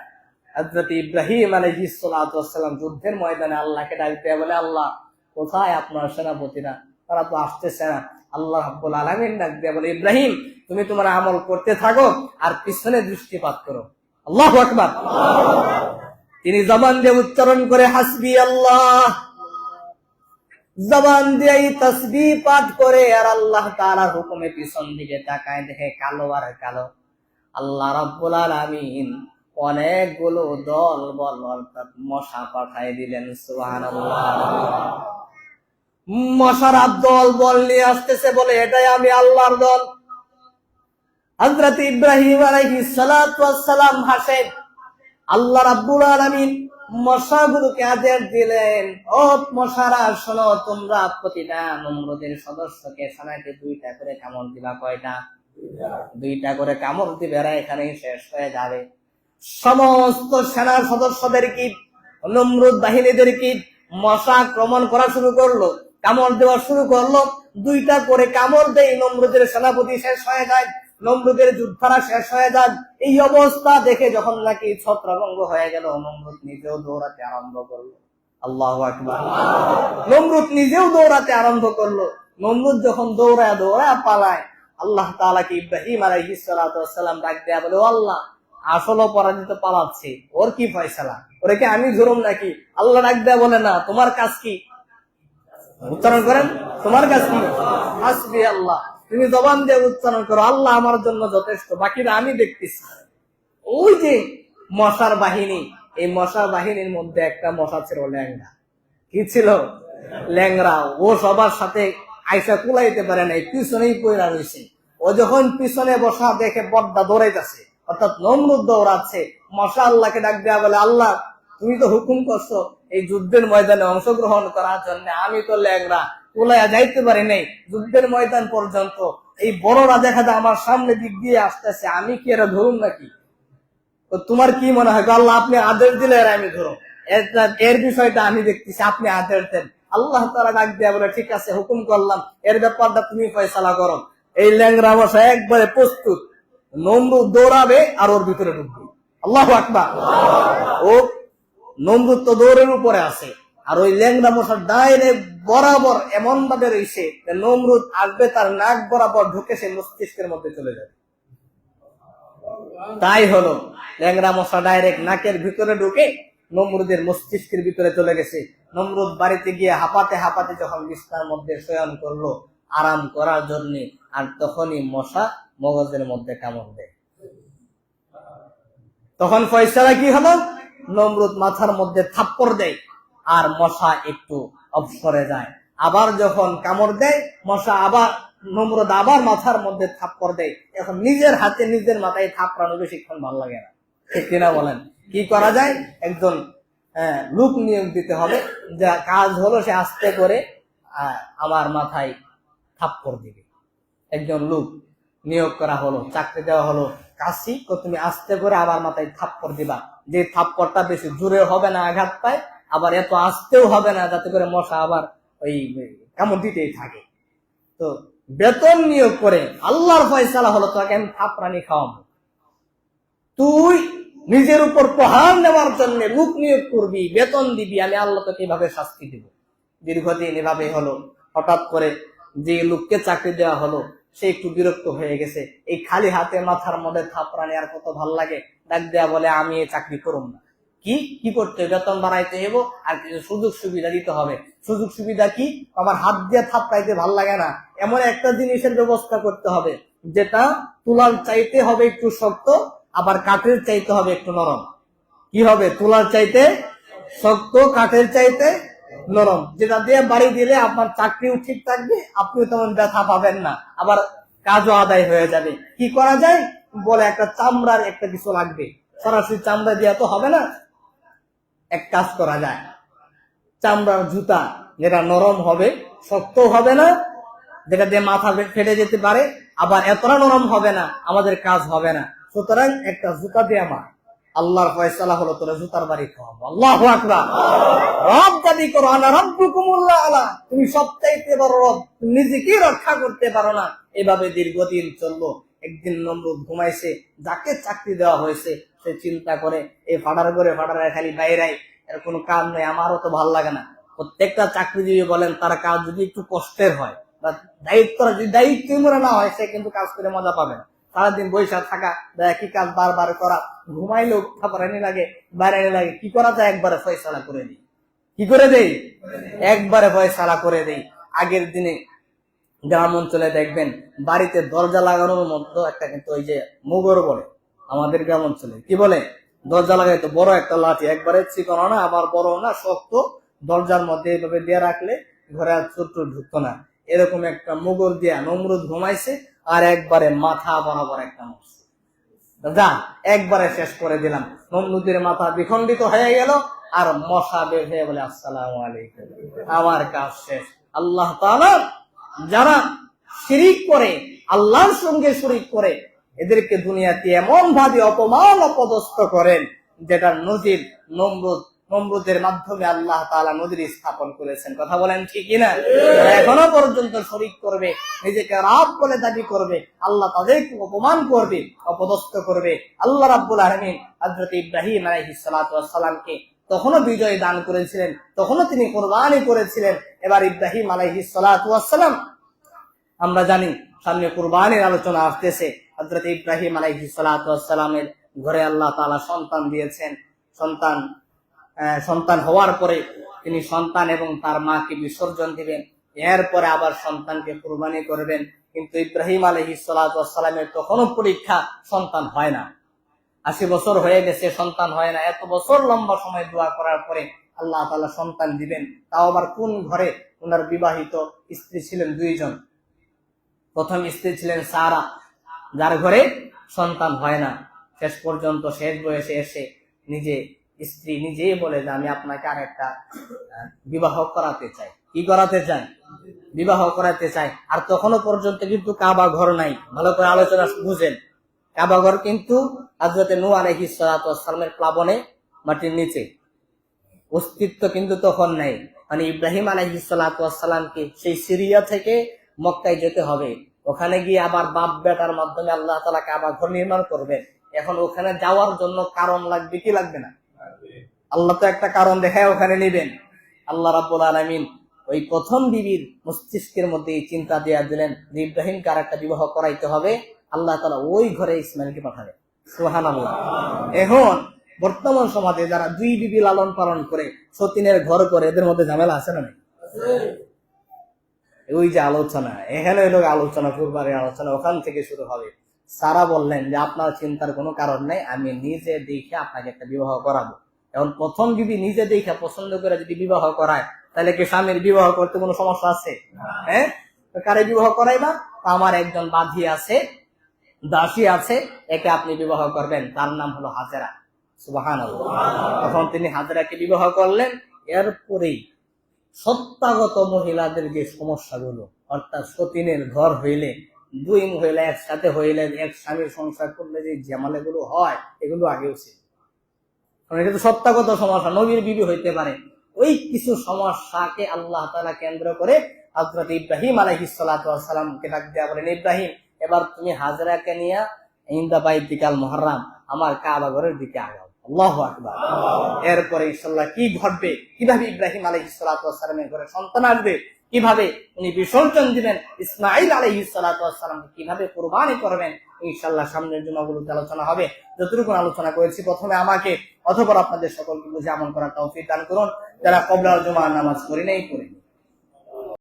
হযরত ইব্রাহিম আলাইহিস সালাতু ওয়াস সালাম যুদ্ধের ময়দানে আল্লাহকে ডাক দিয়ে বলে, আল্লাহ, কোথায় আপনার সেনাপতিরা, তারা তো আসতেছে না। আল্লাহ রাব্বুল আলামিন ডাক দিয়ে বলে, ইব্রাহিম, তুমি তোমার আমল করতে থাকো আর পিছনে দৃষ্টিপাত করো। আল্লাহু আকবার। তিনি জবান দিয়ে উচ্চারণ করে হাসবি আল্লাহ, জবান দিয়ে তাসবিহ পাঠ করে আর আল্লাহ তাআলার হুকুমে পিছন দিকে তাকায়, দেখে কালো আর কালো। আল্লাহ রাব্বুল আলামিন অনেকগুলো দল বল অর্থাৎ মশা পাঠায় দিলেন। সুবহানাল্লাহ। মশার দল বল নিয়ে আসতেছে, বলে এটাই আমি আল্লাহর দল। হযরত ইব্রাহিম আলাইহিস সালাতু ওয়াস সালাম হাসেন। আল্লাহ রাব্বুল আলামিন মশাগুলোকে আদেশ দিলেন, ও মশারা শোনো, তোমরা প্রতিটা নমরুদের সদস্যকে সানাইতে 2টা করে কামড় দিবা। কয়টা? 2টা করে কামড় দিবে, এরা এখানেই শেষ হয়ে যাবে। সমস্ত সেনার সদস্যদের কি, নমরুদ বাহিনীদের কি মশা আক্রমণ করা শুরু করলো, কামড় দেওয়া শুরু করলো। 2টা করে কামড় দেয়, নমরুদের সেনাপতি শেষ হয়ে যায়, নমরুদের যোদ্ধারা শেষ হয়ে যায়। এই অবস্থা দেখে যখন নাকি ছত্রভঙ্গ হয়ে গেল, নমরুদ নিজেও দৌড়াতে আরম্ভ করলো। আল্লাহু আকবার। নমরুদ নিজেও দৌড়াতে আরম্ভ করলো। নমরুদ যখন দৌড়ায় দৌড়ায় পালায়, আল্লাহ তাআলা কি ইব্রাহিম আলাইহিস সালাতু ওয়াস সালাম ডাক দেয়া বলে, ও আল্লাহ, আসলে পরাজিত পালাচ্ছে, ওর কি ফয়সালা, ওরে কি আমি ধরুম নাকি? আল্লাহ ডাক দেয়া বলে, না, তোমার কাজ কি? উচ্চারণ করেন, তোমার কাজ কি? হাসবি আল্লাহ, তুমি জবান দিয়ে উচ্চারণ করো, আল্লাহ আমার জন্য যথেষ্ট, বাকিটা আমি দেখতেছি। ওই যে মশার বাহিনী, এই মশার বাহিনীর মধ্যে একটা মশা ছিল ল্যাংড়া। কি ছিল? ল্যাংড়া। ও সবার সাথে আইসা কুলাইতে পারে নাই, পিছনেই পয়রা রয়েছে। ও যখন পিছনে বসা দেখে বড়টা দৌড়াইতেছে, অর্থাৎ নমরুদ দৌড়াচ্ছে। মশা আল্লাহকে ডাক দেয়া বলে, আল্লাহ, তুমি তো হুকুম করছো এই যুদ্ধের ময়দানে অংশগ্রহণ করার জন্য, আমি তো ল্যাংড়া, কুলাইয়া যাইতে পারি নাই যুদ্ধের ময়দান পর্যন্ত। এই বড়রা দেখা যায় আমার সামনে দিক দিয়ে আসতেছে, আমি কি এরা ধরুন নাকি? তো তোমার কি মনে হয়? আল্লাহ, আপনি আদেশ দিলে এর আমি ধরুন, এর বিষয়টা আমি দেখতেছি, আপনি আদেশ দেন। আল্লাহ তাআলা ডাক দেয়া বলে, ঠিক আছে, হুকুম করলাম, এর ব্যাপারটা তুমি ফয়সালা করো। এই ল্যাংড়া মশা একবারে প্রস্তুত, নমরুদ দৌড়াবে আর ওর ভিতরে ঢুকবে। আল্লাহু আকবার। ও নমরুদ তো দৌড়ের উপরে আছে, আর ওই ল্যাংড়া মশা ডাইরেক্ট বরাবর এমন ভাবে রয়েছে, নমরুদ আসবে তার নাক বরাবর ঢুকে সে মস্তিষ্কের মধ্যে চলে যাবে। তাই হলো, ল্যাংড়া মশা ডাইরেক্ট নাকের ভিতরে ঢুকে নমরুদের মস্তিষ্কের ভিতরে চলে গেছে। নমরুদ বাড়িতে গিয়ে হাঁপাতে হাঁপাতে যখন বিছানার মধ্যে শয়ন করলো আরাম করার জন্য, আর তখনই মশা মগজের মধ্যে কামড় দেয়। তখন ফয়সালা কি হলো? নমরুদ মাথার মধ্যে থাপ্পড় দেয় আর মশা একটু অবসরে যায়। আবার যখন কামড় দেয় মশা, আবার নমরুদ আবার মাথার মধ্যে থাপ্পড় দেয়। এখন নিজের হাতে নিজের মাথায় থাপড়ানো বেশিক্ষণ ভালো লাগে না, ঠিক কিনা বলেন? কি করা যায়? একজন লোক নিয়োগ দিতে হবে, যা কাজ হলো সে আস্তে করে আমার মাথায় থাপ্পড় দিবে। একজন লোক নিয়োগ করা হলো, চাকরি দেওয়া হলো। কাশি, তুমি আস্তে করে আবার মাথায় থাপ্পড় দিবা, যে থাপ্পড়টা বেশি জোরে হবে না, আঘাত পায়, আবার এত আস্তেও হবে না যাতে করে মশা আবার ওই কামড় দিতেই থাকে। তো বেতন নিয়োগ করে আল্লাহর ফয়সালা হলো, তোকে আমি থাপড়ানি খাওয়াবো, তুই নিজের উপর প্রহার নেওয়ার জন্য লোক নিয়োগ করবি, বেতন দিবি, আমি আল্লাহ তোকে এভাবে শাস্তি দিব। দীর্ঘদিন এভাবে হলো। হঠাৎ করে যে লোককে চাকরি দেওয়া হলো সে একটু বিরক্ত হয়ে গেছে, এই খালি হাতে মাথার মধ্যে থাপড়ানি আর কত ভাল লাগে। ডাক দেয়া বলে, আমি এই চাকরি করব না। কি করতে? বেতন বাড়াইতে হইব আর কিছু সুযোগ সুবিধা দিতে হবে। সুযোগ সুবিধা কি? আমার হাত দিয়ে থাপড়াইতে ভাল লাগে না, এমন একটা জিনিসের ব্যবস্থা করতে হবে যেটা তুলার চাইতে হবে একটু শক্ত, আবার কাঠের চাইতে হবে একটু নরম। কি হবে? তুলার চাইতে শক্ত, কাঠের চাইতে নরম, যেটা দিয়ে বাড়ি দিলে আপনার চাকরিও ঠিক থাকবে, আপনিও তেমন ব্যথা পাবেন না, আবার কাজও আদায় হয়ে যাবে। কি করা যায়? বলে একটা চামড়ার একটা কিছু লাগবে, সরাসরি চামড়া দিয়ে তো হবে না। এক কাজ করা যায়, চামড়ার জুতা, যেটা নরম হবে, শক্ত হবে না, যেটা দিয়ে মাথা ফেটে যেতে পারে, আবার এতটা নরম হবে না আমাদের কাজ হবে না। সুতরাং একটা জুতা দিয়ে আমার আল্লাহর ফয়সালা হলো তোরা জুতার বাড়ি খাওয়াবো। আল্লাহু আকবার। রব দাবি করো, আনা রাব্বুকুমুল্লাহ আলা, তুমি সবচাইতে বড় রব, তুমি নিজেকে রক্ষা করতে পারো না। এভাবে দীর্ঘদিন চললো। একদিন নমরুদ ঘুমাইছে, যাকে চাকরি দেওয়া হয়েছে সে চিন্তা করে এই ফাটার করে ফাটারে খালি বাইরাই, এর কোনো কাজ নেই, আমারও তো ভাল লাগে না। প্রত্যেকটা চাকরিজীবী বলেন তার কাজ যদি একটু কষ্টের হয় বা দায়িত্ব মনে না হয়, সে কিন্তু কাজ করে মজা পাবে না। সারাদিন বৈশা থাকা, একই কাজ বারবার করা, ঘুমাইলেও খাবারানি লাগে, বাইরানি লাগে, কি করা যায়? একবারে ফয়সালা করে দিই। কি করে দেই? একবারে ফয়সালা করে দেই। আগের দিনে গ্রাম অঞ্চলে দেখবেন বাড়িতে দরজা লাগানোর মধ্যে একটা কিন্তু ওই যে মুগর বলে, আমাদের গ্রাম অঞ্চলে কি বলে, দরজা লাগাইতো বড় একটা লাঠি, একবারে চিকন না আবার বড় না, শক্ত, দরজার মধ্যে এইভাবে দিয়ে রাখলে ঘরে আর চোর ঢুকতো না। এরকম একটা মুগর দিয়া নমরুদ ঘুমাইছে, আর একবারে মাথা বরাবর একটা মরছে। যা একবারে শেষ করে দিলাম। নমরুদের মাথা বিখণ্ডিত হয়ে গেল, আর মশা বের হয়ে বলে আসসালামু আলাইকুম, আমার কাজ শেষ। আল্লাহ তাআলা যারা শিরিক করে, আল্লাহর সঙ্গে শরীক করে, এদেরকে দুনিয়াতে এমন ভাবে অপমান অপদস্থ করেন, যেটা নজির নমরুদের মাধ্যমে আল্লাহ তাআলা নজির স্থাপন করেছেন। কথা বলেন ঠিক কিনা? এখনো পর্যন্ত শরীক করবে, নিজেকে রব বলে দাবি করবে, আল্লাহ তাদেরকে অপমান করবে, অপদস্থ করবে। আল্লাহ রাব্বুল আলামিন হযরত ইব্রাহিম আলাইহিস সালাতু ওয়াস সালামকে তখনও বিজয় দান করেছিলেন, তখনও তিনি কুরবানি করেছিলেন। এবার ইব্রাহিম আলাইহিস সালাতু ওয়াস সালাম, আমরা জানি সামনে কুরবানির আলোচনা আসতেছে, হযরত ইব্রাহিম আলাইহিস সালাতু ওয়াস সালামের ঘরে আল্লাহ তাআলা সন্তান দিয়েছেন। সন্তান হওয়ার পরে তিনি সন্তান এবং তার মাকে বিসর্জন দিবেন, এরপরে আবার সন্তানকে কুরবানি করবেন। কিন্তু ইব্রাহিম আলাইহিস সালাতু ওয়াস সালামের তখনও পরীক্ষা, সন্তান হয় না। 80 বছর হয়ে গেছে, সন্তান হয় না। এত বছর লম্বা সময় দোয়া করার পরে আল্লাহ তাআলা সন্তান দিবেন, তাও আবার কোন ঘরে? ওনার বিবাহিত স্ত্রী ছিলেন 2 জন। প্রথম স্ত্রী ছিলেন সারা, যার ঘরে সন্তান হয় না। শেষ পর্যন্ত শেষ বয়সে এসে স্ত্রী নিজেই বলে যে আমি আপনাকে আরেকটা বিবাহ করাতে চাই। কি করাতে চাই? বিবাহ করাতে চাই। আর তখনও পর্যন্ত কিন্তু কাবা ঘর নাই। ভালো করে আলোচনা বুঝেন। কাবা ঘর কিন্তু হযরত নূহ আলাইহিস সালাতু ওয়াস সালামের প্লাবনে মাটির নিচে, অস্তিত্ব কিন্তু তখন নাই। মানে ইব্রাহিম আলাইহিস সালাতু ওয়াস সালামকে সেই সিরিয়া থেকে মক্কায় যেতে হবে, ওখানে গিয়ে আবার বাপ বেটার মাধ্যমে আল্লাহ তাআলা কাবা ঘর নির্মাণ করবেন। এখন ওখানে যাওয়ার জন্য কারণ লাগবে কি লাগবে না? আল্লাহ তো একটা কারণ দেখায় ওখানে নেবেন। আল্লাহ রাব্বুল আলামিন ওই প্রথম বিবির মস্তিষ্কের মধ্যে এই চিন্তা দিয়ে দিলেন যে ইব্রাহিমকে আরেকটা বিবাহ করাইতে হবে। আল্লাহ তাআলা ওই ঘরে ইসমাইলকে পাঠালেন। সুবহানাল্লাহ। এখন বর্তমান সমাজে যারা 2 বিবি লালন পালন করে, সতীনের ঘর করে, এদের মধ্যে ঝামেলা আছে না? ওই যে আলোচনা, এখানে লোক আলোচনা, কুরবানির আলোচনা ওখান থেকে শুরু হবে। সারা বললেন যে আপনার চিন্তার কোনো কারণ নেই, আমি নিজে দেখে আপনাকে একটা বিবাহ করাবো। এখন প্রথম বিবি নিজে দেখে পছন্দ করে যদি বিবাহ করায়, তাহলে কি স্বামীর বিবাহ করতে কোনো সমস্যা আছে? হ্যাঁ, কারে বিবাহ করাইবা? আমার একজন বাঁধি আছে, দাসী আছে, একে আপনি বিবাহ করবেন, তার নাম হলো হাজেরা। সুবহানাল্লাহ। তখন তিনি হাজেরাকে বিবাহ করলেন। এরপরেই সত্যাগত মহিলাদের যে সমস্যাগুলো, অর্থাৎ সতীনের ঘর হইলে, 2 মহিলা একসাথে হইলে, এক স্বামীর সংসার করলে যে ঝামেলাগুলো হয়, এগুলো আগেও ছিল। এটা তো সত্যাগত সমস্যা, নবীর বিবি হইতে পারে। ওই কিছু সমস্যাকে আল্লাহ তাআলা কেন্দ্র করে হযরত ইব্রাহিম আলাইহিস সালাতু ওয়াস সালামকে ডাক দেয়া বলেন, ইব্রাহিম, এবার তুমি হাজেরাকে নিয়ে ইনদা বাইতিকাল মুহাররাম, আমার কাবা ঘরের দিকে আগাও। আল্লাহু আকবার। এরপরে ইনশাআল্লাহ কি ঘটবে, কিভাবে ইব্রাহিম আলাইহিস সালাতু ওয়াস সালামের ঘরে সন্তান আসবে, কিভাবে উনি বিসর্জন দিবেন, ইসমাঈল আলাইহিস সালাতু ওয়াস সালামকে কিভাবে কুরবানি করবেন, ইনশাআল্লাহ সামনের জুমাগুলোতে আলোচনা হবে। যতটুকু আলোচনা করেছি প্রথমে আমাকে অথবা আপনাদের সকলকে বুঝে আমল করার তৌফিক দান করুন। যারা ক্বাবলা জুমার নামাজ পড়ি নাই,